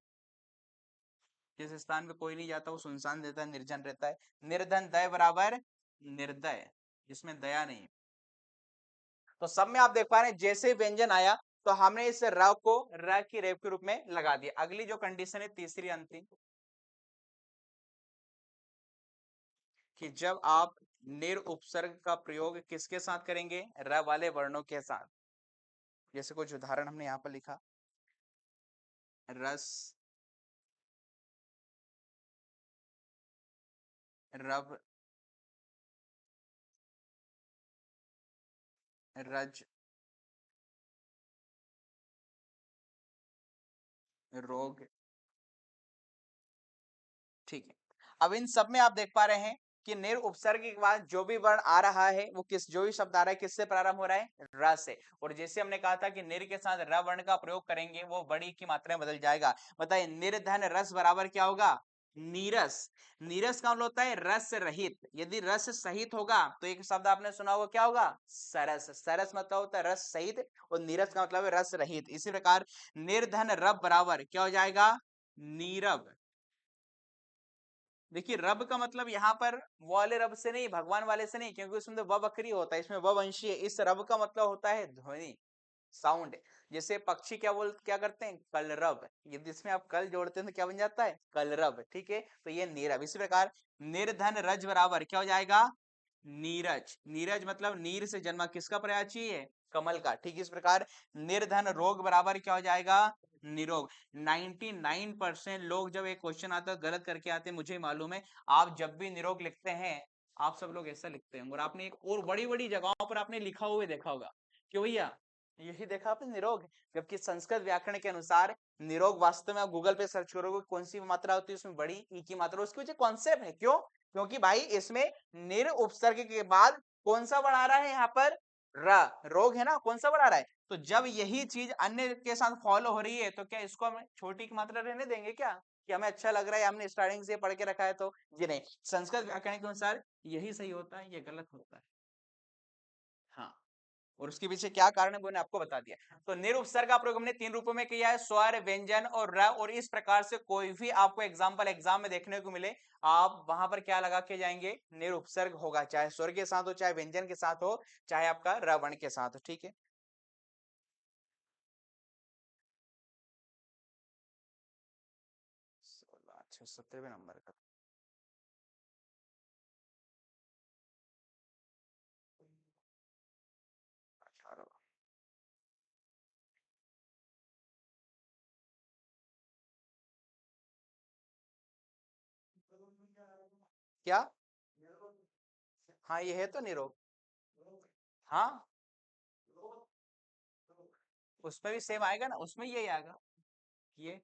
जिस स्थान पे कोई नहीं जाता वो सुनसान रहता है, निर्जन रहता है। निर्धन दय बराबर निर्दय, जिसमें दया नहीं। तो सब में आप देख पा रहे हैं जैसे व्यंजन आया तो हमने इस र को र की रेप के रूप में लगा दिया। अगली जो कंडीशन है तीसरी अंतिम, कि जब आप निर उपसर्ग का प्रयोग किसके साथ करेंगे? र वाले वर्णों के साथ। जैसे कुछ उदाहरण हमने यहाँ पर लिखा, रस, रब, रज, रोग। ठीक है, अब इन सब में आप देख पा रहे हैं कि निर उपसर्ग के बाद जो भी वर्ण आ रहा है वो जो भी शब्द आ रहा है किससे प्रारंभ हो रहा है? र से। और जैसे हमने कहा था कि निर के साथ र वर्ण का प्रयोग करेंगे वो बड़ी की मात्रा में बदल जाएगा। बताइए निर्धन रस बराबर क्या होगा? नीरस। नीरस का मतलब होता है रस रहित। यदि रस सहित होगा तो एक शब्द आपने सुना होगा, क्या होगा? सरस। सरस मतलब होता है रस सहित, और नीरस का मतलब है रस रहित। इसी प्रकार निर्धन रब बराबर क्या हो जाएगा? नीरब। देखिए रब का मतलब यहाँ पर वो वाले रब से नहीं, भगवान वाले से नहीं, क्योंकि उसमें तो व बकरी होता है, इसमें व वंशी है। इस रब का मतलब होता है ध्वनि, साउंड। जैसे पक्षी क्या करते हैं? कलरब। यदि इसमें आप कल जोड़ते हैं तो क्या बन जाता है? कलरब। ठीक है, तो ये नीरब। इसी प्रकार निर्धन रज बराबर क्या हो जाएगा? नीरज। नीरज मतलब नीर से जन्मा, किसका प्रयाची है? कमल का। ठीक इस प्रकार निर्धन रोग बराबर क्या हो जाएगा? निरोग। 99% लोग जब एक क्वेश्चन आता है गलत करके आते हैं, मुझे मालूम है। आप जब भी निरोग लिखते हैं आप सब लोग ऐसा लिखते हैं, और आपने एक और बड़ी बड़ी जगहों पर आपने लिखा हुआ देखा होगा कि भैया यही देखा आपने निरोग, जबकि संस्कृत व्याकरण के अनुसार निरोग वास्तव में आप गूगल पे सर्च करोगे कौन सी मात्रा होती है उसमें बड़ी ई की मात्रा, उसकी वजह कॉन्सेप्ट है। क्यों? क्योंकि भाई इसमें निर उपसर्ग के बाद कौन सा बढ़ा रहा है यहाँ पर? र, रोग है ना, कौन सा बढ़ा रहा है? तो जब यही चीज अन्य के साथ फॉलो हो रही है तो क्या इसको हम छोटी की मात्रा रहने देंगे क्या, कि हमें अच्छा लग रहा है हमने स्टार्टिंग से पढ़ के रखा है? तो ये नहीं, संस्कृत व्याकरण के अनुसार यही सही होता है, ये गलत होता है। हाँ, और उसके पीछे क्या कारण है वो मैंने आपको बता दिया। तो निरुपसर्ग का प्रयोग हमने 3 रूपों में किया है, स्वर, व्यंजन और र, और इस प्रकार से कोई भी आपको एग्जाम में देखने को मिले, आप वहां पर क्या लगा के जाएंगे? निरुपसर्ग होगा, चाहे स्वर के साथ हो, चाहे व्यंजन के साथ हो, चाहे आपका र वर्ण के साथ हो। ठीक है, अच्छा 17वें नंबर का। क्या? हाँ, ये है तो निरोग। हाँ, उसमें भी सेम आएगा ना, उसमें यही आएगा ये।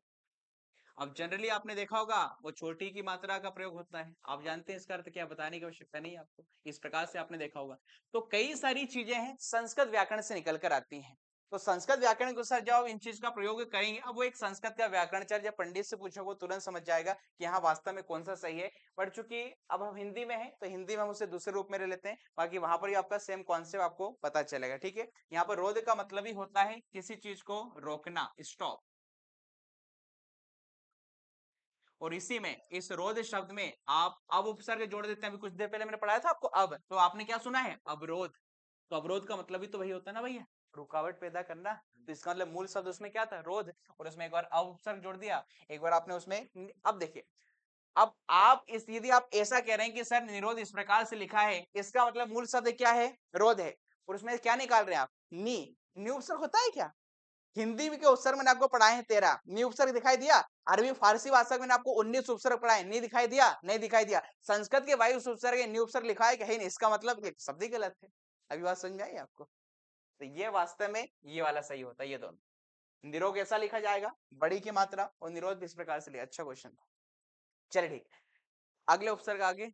अब जनरली आपने देखा होगा वो छोटी की मात्रा का प्रयोग होता है, आप जानते हैं इसका अर्थ क्या, बताने की आवश्यकता नहीं है आपको, इस प्रकार से आपने देखा होगा। तो कई सारी चीजें हैं संस्कृत व्याकरण से निकल कर आती हैं। तो संस्कृत व्याकरण के अनुसार जब आप इन चीज का प्रयोग करेंगे, अब वो एक संस्कृत का व्याकरणचार्य या पंडित से पूछो वो तुरंत समझ जाएगा कि हाँ वास्तव में कौन सा सही है। पर चूंकि अब हम हिंदी में हैं तो हिंदी में हम उसे दूसरे रूप में ले लेते हैं, बाकी वहां पर ही आपका सेम कॉन्सेप्ट आपको पता चलेगा। ठीक है, यहाँ पर रोध का मतलब ही होता है किसी चीज को रोकना, स्टॉप। और इसी में इस रोध शब्द में आप अब उपसर्ग जोड़ देते हैं। अभी कुछ देर पहले मैंने पढ़ाया था आपको अब, तो आपने क्या सुना है? अवरोध। तो अवरोध का मतलब ही तो वही होता है ना भैया, रुकावट पैदा करना। तो इसका मतलब मूल शब्द उसमें क्या था? रोध। और उसमें एक बार अब उपसर्ग जोड़ दिया, एक बार आपने उसमें। अब देखिए, अब आप इस यदि आप ऐसा कह रहे हैं कि सर निरोध इस प्रकार से लिखा है, इसका मतलब मूल शब्द क्या है? रोध है। और उसमें क्या निकाल रहे हैं आप? नी उपसर्ग होता है क्या? हिंदी के उपसर्ग मैंने आपको पढ़ाए हैं 13, नी उपसर्ग दिखाई दिया? अरबी फारसी भाषा में मैंने आपको 19 उपसर्ग पढ़ाए, नहीं दिखाई दिया? नहीं दिखाई दिया। संस्कृत के 22 उपसर्ग नी उपसर्ग लिखा है कि नहीं? इसका मतलब ये शब्द ही गलत है। अभी बात समझ में आई आपको? तो ये वास्तव में ये वाला सही होता है, ये दोनों। निरोग ऐसा लिखा जाएगा, बड़ी की मात्रा, और निरोध इस प्रकार से लिया। अच्छा क्वेश्चन था। चलिए ठीक, अगले उपसर्ग आगे।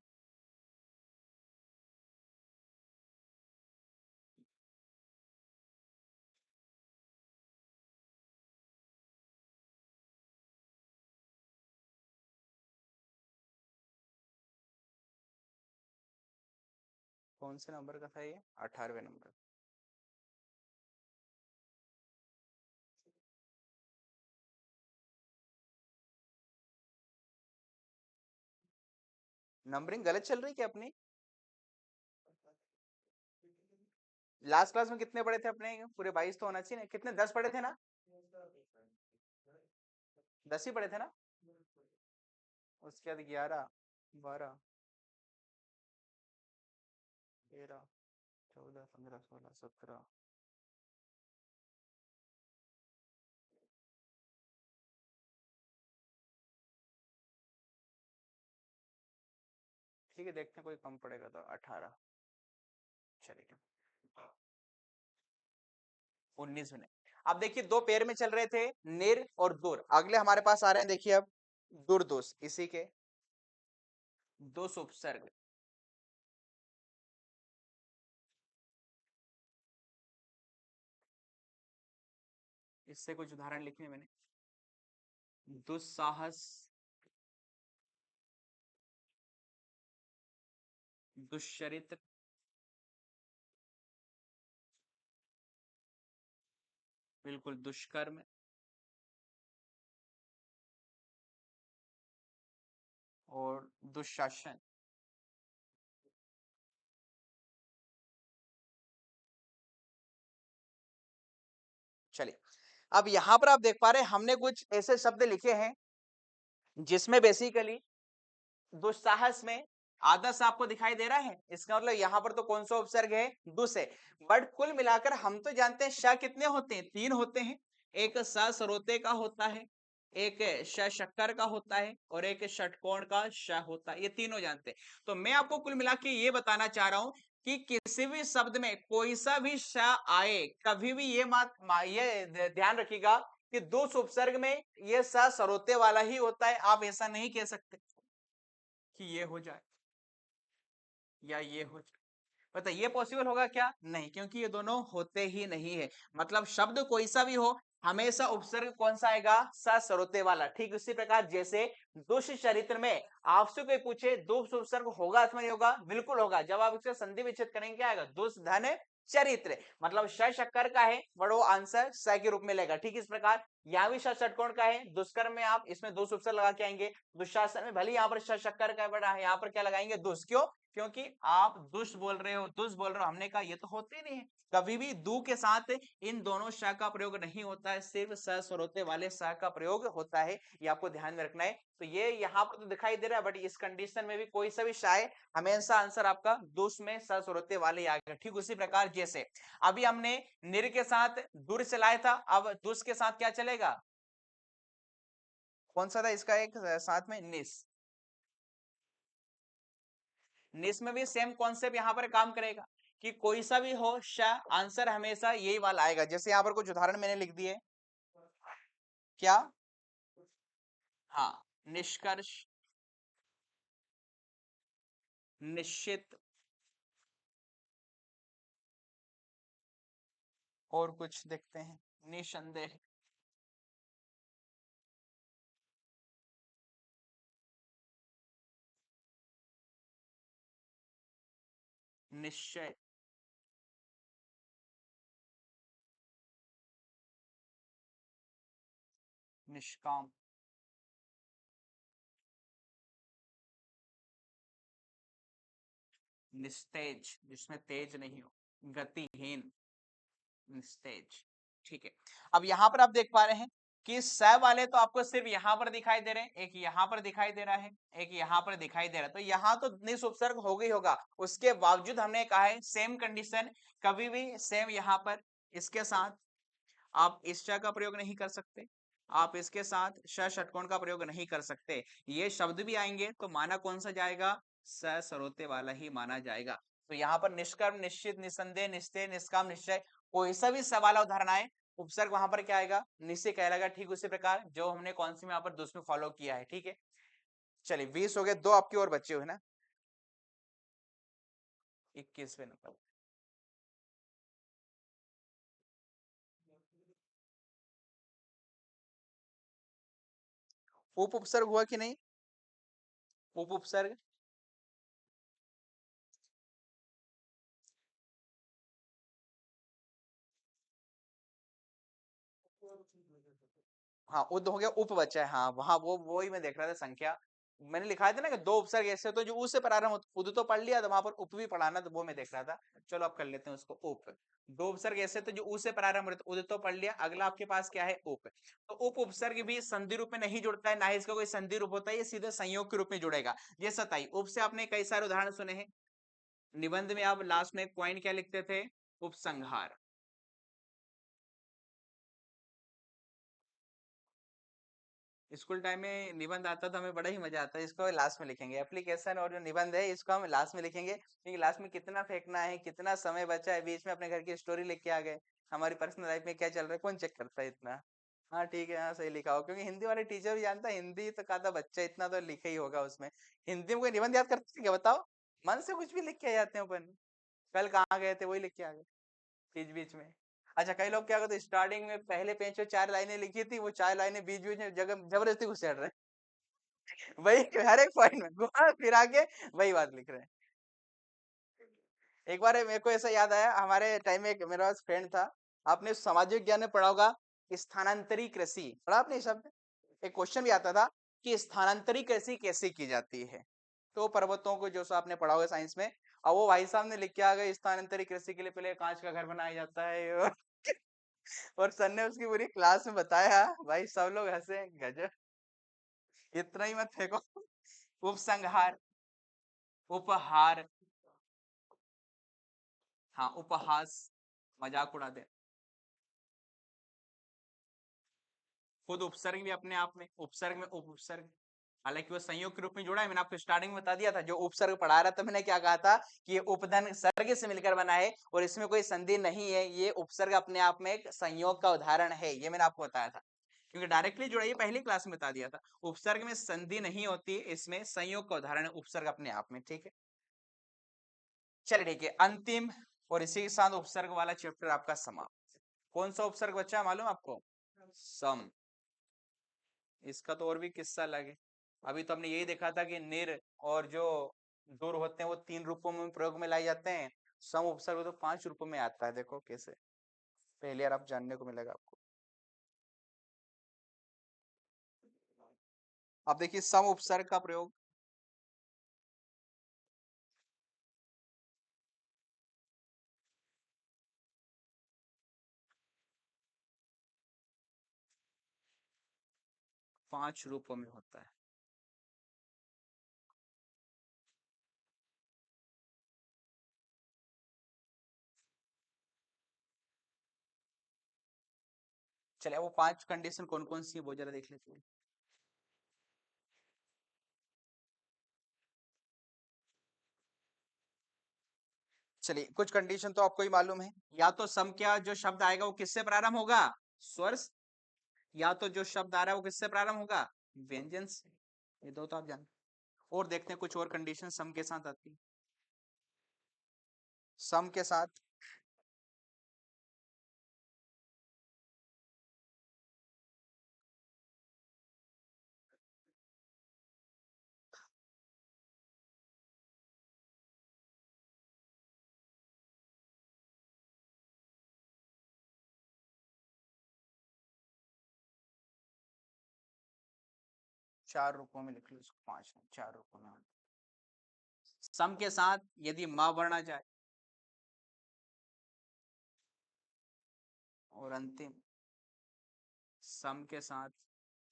कौन से नंबर का था ये? 18वें नंबर। नंबरिंग गलत चल रही क्या अपनी? लास्ट क्लास में कितने पढ़े थे अपने? पूरे 22 तो होना चाहिए ना, कितने? 10 पढ़े थे ना? 10 ही पढ़े थे ना? उसके बाद 11, 12, 13, 14, 15, 16, 17। ठीक है, देखते हैं कोई कम पड़ेगा तो 18। चलिए 19 में। अब देखिए दो पेयर में चल रहे थे, निर और दूर। अगले हमारे पास आ रहे हैं, देखिए अब दूरदोष, इसी के दो उपसर्ग। इससे कुछ उदाहरण लिखे हैं मैंने। दुस्साहस, दुश्चरित्र, बिल्कुल दुष्कर्म, और दुशासन। चलिए, अब यहां पर आप देख पा रहे हैं हमने कुछ ऐसे शब्द लिखे हैं जिसमें बेसिकली दुस्साहस में आदर्श आपको दिखाई दे रहा है, इसका मतलब यहाँ पर तो कौन सा उपसर्ग है? दुस है। बट कुल मिलाकर हम तो जानते हैं श कितने होते हैं? 3 होते हैं। एक स सरोते का होता है, एक श शक्कर का होता है, और एक षटकोण का श होता है। ये तीनों जानते हैं। तो मैं आपको कुल मिला के ये बताना चाह रहा हूं कि किसी भी शब्द में कोई सा भी श आए, कभी भी ये ध्यान रखिएगा कि दोष उपसर्ग में ये स सरोते वाला ही होता है। आप ऐसा नहीं कह सकते कि ये हो जाए या ये हो जाए। बताइए ये पॉसिबल होगा क्या? नहीं, क्योंकि ये दोनों होते ही नहीं है। मतलब शब्द कोई सा भी हो, हमेशा उपसर्ग कौन सा आएगा? सरोते वाला। ठीक उसी प्रकार जैसे दुष्ट चरित्र में आपसे कोई पूछे दुष्ट उपसर्ग होगा अथवा नहीं होगा? बिल्कुल होगा। जब आप इससे संधि विच्छेद करेंगे क्या आएगा? दुष्ट धन चरित्र, मतलब श शक्कर का है बट वो आंसर स के रूप में लेगा। ठीक इस प्रकार यहाँ भी ष षटकोण का है, दुष्कर्म में आप इसमें दुष्ट उपसर्ग लगा के आएंगे। दुशासन में भले यहाँ पर श शक्कर का बड़ा है, यहाँ पर क्या लगाएंगे? दुष्ट। क्यों? क्योंकि आप दुष्ट बोल रहे हो, दुष्ट बोल रहे हो। हमने कहा ये तो होते ही नहीं है। कभी भी दू के साथ इन दोनों श का प्रयोग नहीं होता है, सिर्फ स स्वरोते वाले स का प्रयोग होता है। ये आपको ध्यान में रखना है। तो ये यहाँ पर तो दिखाई दे रहा है, बट इस कंडीशन में भी कोई सा भी शाय हमेशा आंसर आपका दुष्ट में स स्वरोते वाले आ गया। ठीक उसी प्रकार जैसे अभी हमने निर के साथ दूर चलाया था, अब दुष्ट के साथ क्या चलेगा? कौन सा था इसका एक साथ में? निस। निस में भी सेम कॉन्सेप्ट यहाँ पर काम करेगा कि कोई सा भी हो श, आंसर हमेशा यही वाला आएगा। जैसे यहाँ पर कुछ उदाहरण मैंने लिख दिए। क्या? हाँ, निष्कर्ष, निश्चित, और कुछ देखते हैं। निसंदेह, निश्चय, निष्काम, निस्तेज, जिसमें तेज नहीं हो, गतिहीन, निस्तेज। ठीक है। अब यहाँ पर आप देख पा रहे हैं कि स वाले तो आपको सिर्फ यहाँ पर दिखाई दे रहे हैं, एक यहाँ पर दिखाई दे रहा है, एक यहाँ पर दिखाई दे रहा है। तो यहाँ तो निस उपसर्ग हो गई होगा। उसके बावजूद हमने कहा है सेम कंडीशन, कभी भी सेम यहाँ पर इसके साथ आप इस श का प्रयोग नहीं कर सकते, आप इसके साथ श षटकोण का प्रयोग नहीं कर सकते। ये शब्द भी आएंगे तो माना कौन सा जाएगा? स सरोते वाला ही माना जाएगा। तो यहाँ पर निष्कर्म, निश्चित, निसंदेह, निस्तेय, निष्काम, निश्चय, कोई सा भी सवाल उदाहरण आए, उपसर्ग वहां पर क्या आएगा? निश्चय कहलाएगा। ठीक उसी प्रकार जो हमने कौन सी में यहाँ पर दूसरे फॉलो किया है। ठीक है, चलिए 20 हो गए, 2 आपकी और बच्चे हुए ना, 21वें नंबर। उप उपसर्ग हुआ कि नहीं? उप उपसर्ग, हाँ उद हो गया, उप बचा है। हाँ वहां वो ही मैं देख रहा था संख्या। मैंने लिखा था ना कि 2 उपसर्ग ऐसे तो जो उ से प्रारंभ होता, उद तो पढ़ लिया, तो वहां पर उप भी पढ़ाना, तो वो मैं देख रहा था। चलो अब कर लेते हैं उसको। उप, 2 उपसर्ग ऐसे तो जो उ से प्रारंभ होते, उद तो पढ़ लिया, अगला आपके पास क्या है? उप। तो उप उपसर्ग भी संधि रूप में नहीं जुड़ता है, ना ही इसका कोई संधि रूप होता है, ये सीधे संयोग के रूप में जुड़ेगा। ये सताई उप से आपने कई सारे उदाहरण सुने हैं। निबंध में आप लास्ट में पॉइंट क्या लिखते थे? उपसंहार। स्कूल टाइम में निबंध आता तो हमें बड़ा ही मजा आता है। इसको लास्ट में लिखेंगे, एप्लीकेशन और जो निबंध है इसको हम लास्ट में लिखेंगे, क्योंकि लास्ट में कितना फेंकना है, कितना समय बचा है, बीच में अपने घर की स्टोरी लिख के आ गए, हमारी पर्सनल लाइफ में क्या चल रहा है, कौन चेक करता है इतना। हाँ ठीक है, हाँ सही लिखा हो, क्योंकि हिंदी वाले टीचर भी जानता है, हिंदी तो कहा था बच्चा इतना तो लिखे ही होगा उसमें। हिंदी में कोई निबंध याद करते हैं क्या बताओ? मन से कुछ भी लिख के आ जाते हैं अपन। कल कहाँ गए थे वही लिख के आ गए बीच बीच में। अच्छा कई लोग क्या करते, स्टार्टिंग में पहले पेज पे 4 लाइनें लिखी थी, वो 4 लाइनें बीच बीच में जगह जबरदस्ती घुसेड़ रहे हैं। वही हर एक पॉइंट में घुमा फिरा के वही बात लिख रहे हैं। एक बार मेरे को ऐसा याद आया, हमारे टाइम में एक मेरा फ्रेंड था, आपने सामाजिक विज्ञान में पढ़ा होगा, स्थानांतरी कृषि पढ़ा आपने ये शब्द? एक क्वेश्चन भी आता था कि स्थानांतरी कृषि कैसे की जाती है। तो पर्वतों को जो सा आपने पढ़ा होगा साइंस में, और वो भाई साहब ने लिख के आ गए स्थानांतरी कृषि के लिए पहले कांच का घर बनाया जाता है और सर ने उसकी पूरी क्लास में बताया, भाई सब लोग हंसे, गजब। इतना ही मत फेंको। उपसंहार, उपहार, हाँ उपहास, मजाक उड़ा दे। खुद उपसर्ग भी अपने आप में, उपसर्ग में उप उपसर्ग, हालांकि वो संयोग के रूप में जुड़ा है, मैंने आपको स्टार्टिंग में बता दिया था, जो उपसर्ग पढ़ा रहा था मैंने क्या कहा था कि ये उपधन सर्ग से मिलकर बना है और इसमें कोई संधि नहीं है, ये उपसर्ग अपने आप में एक संयोग का उदाहरण है, ये मैंने आपको बताया था, क्योंकि डायरेक्टली जुड़ा, ये पहली क्लास में बता दिया था, उपसर्ग में संधि नहीं होती, इसमें संयोग का उदाहरण है उपसर्ग अपने आप में। ठीक है, चलिए ठीक है, अंतिम और इसी के साथ उपसर्ग वाला चैप्टर आपका समाप्त। कौन सा उपसर्ग बच्चा है मालूम आपको? सम। इसका तो और भी किस्सा लगे, अभी तो हमने यही देखा था कि निर और जो दुर होते हैं वो 3 रूपों में प्रयोग में लाए जाते हैं, सम उपसर्ग तो 5 रूपों में आता है, देखो कैसे, पहले यार आप जानने को मिलेगा आपको। अब देखिए सम उपसर्ग का प्रयोग, 5 रूपों में होता है। चलिए वो 5 कंडीशन कौन कौन सी है वो जरा देख लेते हैं। चलिए कुछ कंडीशन तो आपको ही मालूम है, या तो सम क्या जो शब्द आएगा वो किससे प्रारंभ होगा? स्वर से। या तो जो शब्द आ रहा है वो किससे प्रारंभ होगा? व्यंजन से। ये दो तो आप जानते हैं। और देखते हैं कुछ और कंडीशन सम के साथ आती है। सम के साथ 4 रूपों में लिख लो इसको, 5 नहीं 4 रूपों में। सम के साथ यदि म वर्ण आ जाए, और अंतिम सम के साथ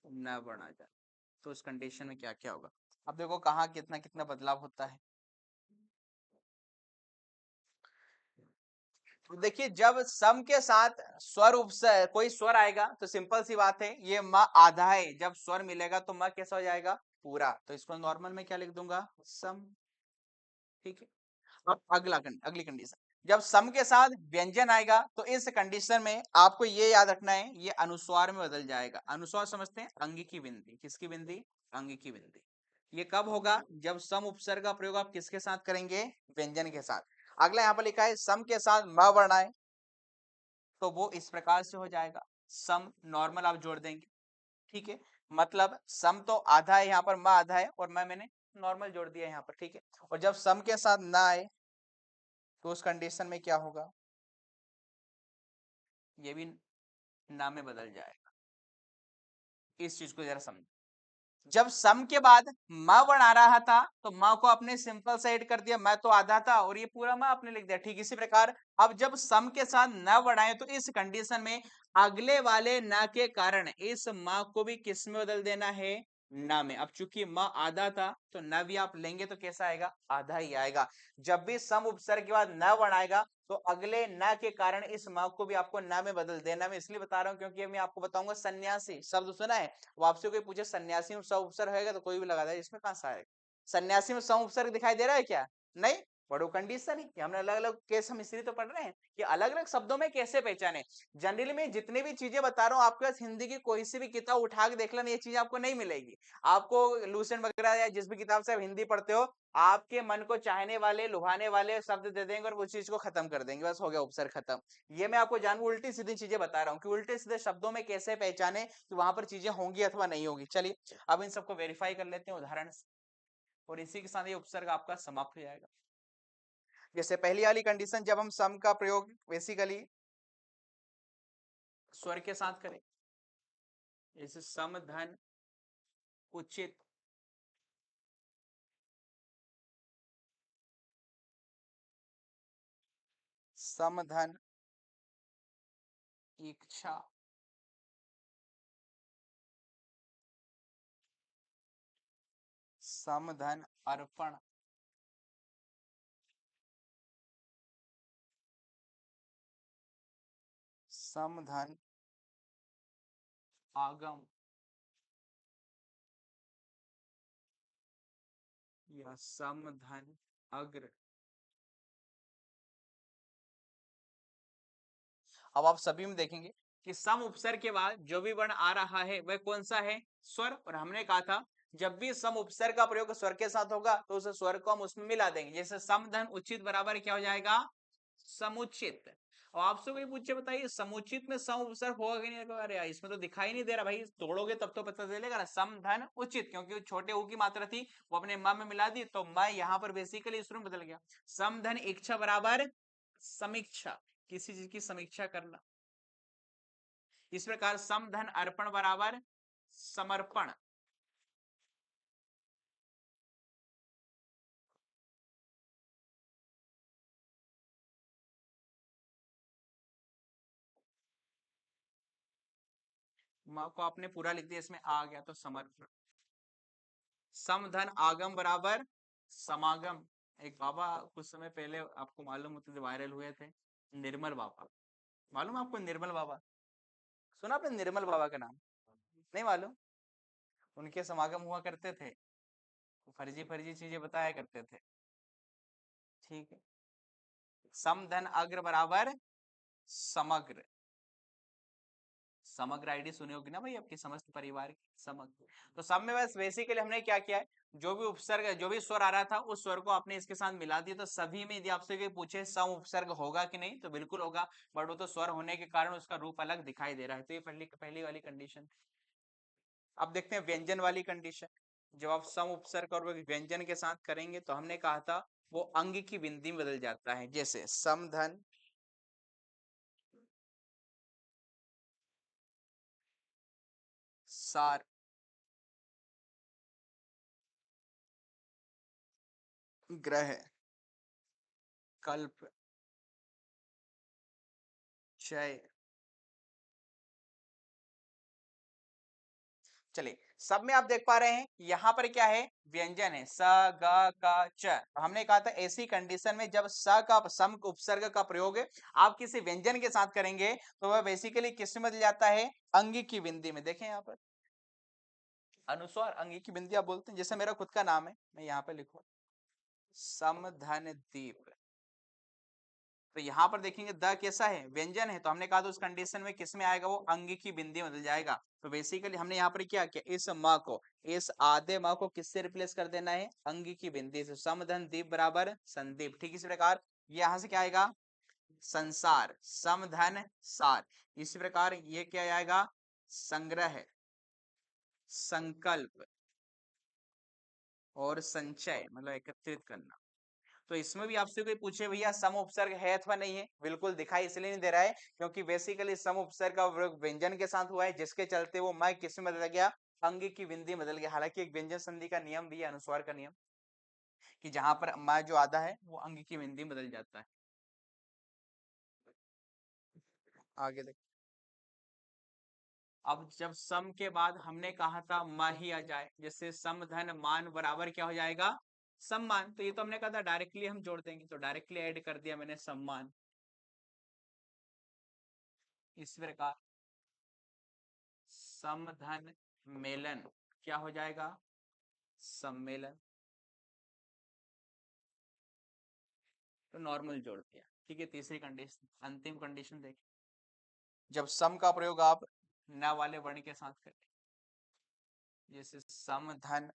न वर्ण आ जाए, तो उस कंडीशन में क्या क्या होगा? अब देखो कहाँ कितना कितना बदलाव होता है। तो देखिए जब सम के साथ स्वर उपसर्ग कोई स्वर आएगा तो सिंपल सी बात है, ये म आधा है, जब स्वर मिलेगा तो म कैसा हो जाएगा? पूरा। तो इसको नॉर्मल में क्या लिख दूंगा? सम। ठीक है, अब अगली कंडीशन, जब सम के साथ व्यंजन आएगा तो इस कंडीशन में आपको ये याद रखना है, ये अनुस्वार में बदल जाएगा। अनुस्वार समझते हैं? अंग की बिंदी। किसकी बिंदी? अंग की बिंदी। ये कब होगा? जब सम उपसर्ग का प्रयोग आप किसके साथ करेंगे? व्यंजन के साथ। अगला यहाँ पर लिखा है सम के साथ म वर्ण आए तो वो इस प्रकार से हो जाएगा, सम नॉर्मल आप जोड़ देंगे। ठीक है, मतलब सम तो आधा है, यहाँ पर म आधा है और मैंने नॉर्मल जोड़ दिया यहाँ पर। ठीक है, और जब सम के साथ ना आए तो उस कंडीशन में क्या होगा? ये भी ना में बदल जाएगा। इस चीज को जरा समझ, जब सम के बाद म वर्ण आ रहा था तो म को अपने सिंपल से ऐड कर दिया, मैं तो आधा था और ये पूरा म आपने लिख दिया। ठीक इसी प्रकार अब जब सम के साथ न वर्ण आए तो इस कंडीशन में अगले वाले न के कारण इस म को भी किस में बदल देना है? न में। अब चूंकि म आधा था तो न भी आप लेंगे तो कैसा आएगा? आधा ही आएगा। जब भी सम उपसर्ग के बाद न वर्ण आएगा तो अगले न के कारण इस म को भी आपको न में बदल देना। मैं इसलिए बता रहा हूं क्योंकि मैं आपको बताऊंगा, सन्यासी शब्द सुना है? वो आपसे कोई पूछे सन्यासी में सम उपसर्ग है तो कोई भी लगा दे, इसमें कहां से आएगा? सन्यासी में सम उपसर्ग दिखाई दे रहा है क्या? नहीं। बड़ो कंडीशन है कि हमने अलग अलग केस हम इसलिए तो पढ़ रहे हैं कि अलग अलग शब्दों में कैसे पहचाने। जनरली में जितनी भी चीजें बता रहा हूँ आपके पास हिंदी की कोई सी भी किताब उठा के देख लेना, ये चीज आपको नहीं मिलेगी। आपको लूसेंट वगैरह या जिस भी किताब से आप हिंदी पढ़ते हो, आपके मन को चाहने वाले लुभाने वाले शब्द दे देंगे और उस चीज को खत्म कर देंगे, बस हो गया उपसर्ग खत्म। ये मैं आपको जानबूझ उल्टी सीधी चीजें बता रहा हूँ कि उल्टे सीधे शब्दों में कैसे पहचाने कि वहां पर चीजें होंगी अथवा नहीं होगी। चलिए अब इन सबको वेरीफाई कर लेते हैं उदाहरण से, और इसी के साथ ये उपसर्ग आपका समाप्त हो जाएगा। जैसे पहली वाली कंडीशन, जब हम सम का प्रयोग बेसिकली स्वर के साथ करें, जैसे सम धन उचित, सम धन इच्छा, सम धन अर्पण, सम धन आगम, या सम धन अग्र। अब आप सभी में देखेंगे कि सम उपसर्ग के बाद जो भी वर्ण आ रहा है वह कौन सा है? स्वर। और हमने कहा था जब भी सम उपसर्ग का प्रयोग स्वर के साथ होगा तो उस स्वर को हम उसमें मिला देंगे। जैसे समधन उचित बराबर क्या हो जाएगा? समुचित। और आपसे कोई पूछे बताइए समुचित में सम उपसर्ग होगा कि नहीं होगा? अरे यार इसमें तो दिखाई नहीं दे रहा भाई, तोड़ोगे तब तो पता चलेगा ना। समधन उचित, क्योंकि वो छोटे ऊ की मात्रा थी वो अपने म में मिला दी, तो मैं यहाँ पर बेसिकली इस रूप बदल गया। समधन इच्छा बराबर समीक्षा, किसी चीज की समीक्षा करना। इस प्रकार समधन अर्पण बराबर समर्पण। माँ को आपने पूरा लिख दिया, इसमें आ गया तो समर्पण। समधन आगम बराबर समागम। एक बाबा कुछ समय पहले आपको मालूम होते थे, वायरल हुए थे, निर्मल बाबा। मालूम है आपको निर्मल बाबा? सुना आपने निर्मल बाबा का नाम? नहीं मालूम? उनके समागम हुआ करते थे, फर्जी फर्जी चीजें बताया करते थे। ठीक है। समधन अग्र बराबर समग्र। समग्र आईडी सुनी होगी ना भाई आपके समस्त परिवार की, समग्र। तो सब में बस बेसिकली हमने क्या किया है, जो भी उपसर्ग जो भी स्वर आ रहा था उस स्वर को आपने इसके साथ मिला दिया। तो सभी में यदि आपसे कोई पूछे सम उपसर्ग होगा कि नहीं, तो बिल्कुल होगा, बट वो तो स्वर होने के कारण उसका रूप अलग दिखाई दे रहा है। तो ये पहली पहली वाली कंडीशन। अब देखते हैं व्यंजन वाली कंडीशन। जब आप सम उपसर्ग और व्यंजन के साथ करेंगे तो हमने कहा था वो अंग की बिंदी में बदल जाता है। जैसे समधन सार, ग्रह, कल्प, क्षय। चलिए सब में आप देख पा रहे हैं यहाँ पर क्या है, व्यंजन है, स ग क च। तो हमने कहा था ऐसी कंडीशन में जब स का सम उपसर्ग का प्रयोग आप किसी व्यंजन के साथ करेंगे तो वह बेसिकली किस में बदल जाता है? अंगी की बिंदी में। देखें यहाँ पर अनुस्वार अंगी की बिंदी आप बोलते हैं। जैसे मेरा खुद का नाम है, मैं यहाँ पे लिखूं समधन दीप, तो यहाँ पर देखेंगे द कैसा है? व्यंजन है। तो हमने कहा था उस कंडीशन में किस में आएगा? वो अंग की बिंदी में बदल जाएगा। तो बेसिकली हमने यहाँ पर क्या किया, इस म को, इस आधे म को किससे रिप्लेस कर देना है? अंग की बिंदी से। समधन दीप बराबर संदीप। ठीक इसी प्रकार यहाँ से क्या आएगा? संसार, समधन सार। इसी प्रकार ये क्या आएगा? संग्रह, संकल्प और संचय, मतलब एकत्रित करना। तो इसमें भी आपसे कोई पूछे भैया सम उपसर्ग है अथवा नहीं है, बिल्कुल दिखाई इसलिए नहीं दे रहा है क्योंकि बेसिकली सम उपसर्ग का प्रयोग व्यंजन के साथ हुआ है, जिसके चलते वो मैं किस में बदल गया? अंग की बिंदी बदल गया। हालांकि एक व्यंजन संधि का नियम भी है, अनुस्वार का नियम, कि जहां पर मैं जो आधा है वो अंग की बिंदी बदल जाता है। आगे देख, अब जब सम के बाद हमने कहा था म ही आ जाए, जैसे सम धन मान बराबर क्या हो जाएगा? सम्मान। तो ये तो हमने कहा था डायरेक्टली हम जोड़ देंगे, तो डायरेक्टली ऐड कर दिया मैंने सम्मान। इस प्रकार समधन मेलन क्या हो जाएगा? सम्मेलन। तो नॉर्मल जोड़ दिया। ठीक है, तीसरी कंडीशन, अंतिम कंडीशन देखिए, जब सम का प्रयोग आप न वाले वर्ण के साथ करें, जैसे समधन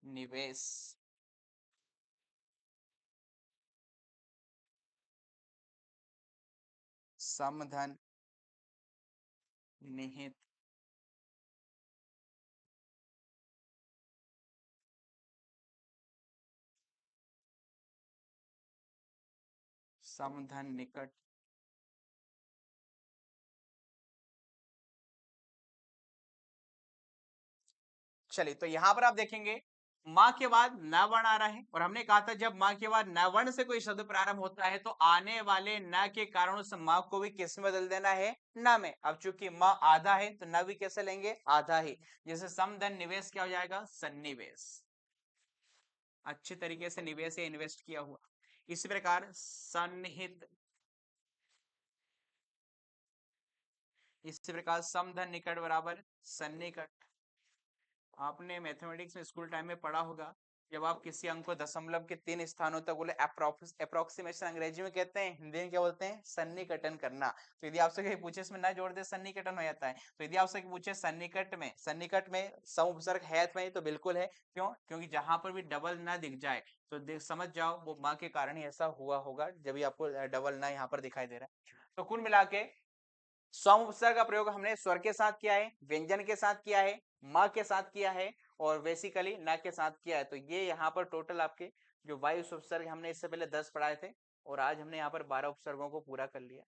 निवेश, समधन निहित, समधन निकट। चलिए तो यहां पर आप देखेंगे माँ के बाद न वर्ण आ रहा है, और हमने कहा था जब माँ के बाद न वर्ण से कोई शब्द प्रारंभ होता है तो आने वाले न के कारण उस माँ को भी किस में बदल देना है? न में। अब चूंकि माँ आधा है तो न भी कैसे लेंगे? आधा ही। जैसे समधन निवेश क्या हो जाएगा? सन्निवेश, अच्छे तरीके से निवेश या इन्वेस्ट किया हुआ। इसी प्रकार सन्निहित, इसी प्रकार समधन निकट बराबर सन्निकट। आपने मैथमेटिक्स में स्कूल टाइम में पढ़ा होगा, जब आप किसी अंक को दशमलव के 3 स्थानों तक बोले अप्रोक्सीमेशन अंग्रेजी में कहते हैं, हिंदी में क्या बोलते हैं, सन्निकटन करना। तो यदि आपसे कहीं पूछे इसमें ना जोड़ दे सन्निकटन हो जाता है। तो यदि आपसे पूछे सन्निकट में सम उपसर्ग है अथवा नहीं, तो बिल्कुल है। क्यों? क्योंकि जहां पर भी डबल ना दिख जाए तो समझ जाओ वो माँ के कारण ही ऐसा हुआ होगा, जब भी आपको डबल ना यहाँ पर दिखाई दे रहा है। तो कुल मिला के सम उपसर्ग का प्रयोग हमने स्वर के साथ किया है, व्यंजन के साथ किया है, म के साथ किया है और बेसिकली न के साथ किया है। तो ये यहाँ पर टोटल आपके जो वायु उपसर्ग हमने इससे पहले 10 पढ़ाए थे और आज हमने यहाँ पर 12 उपसर्गों को पूरा कर लिया।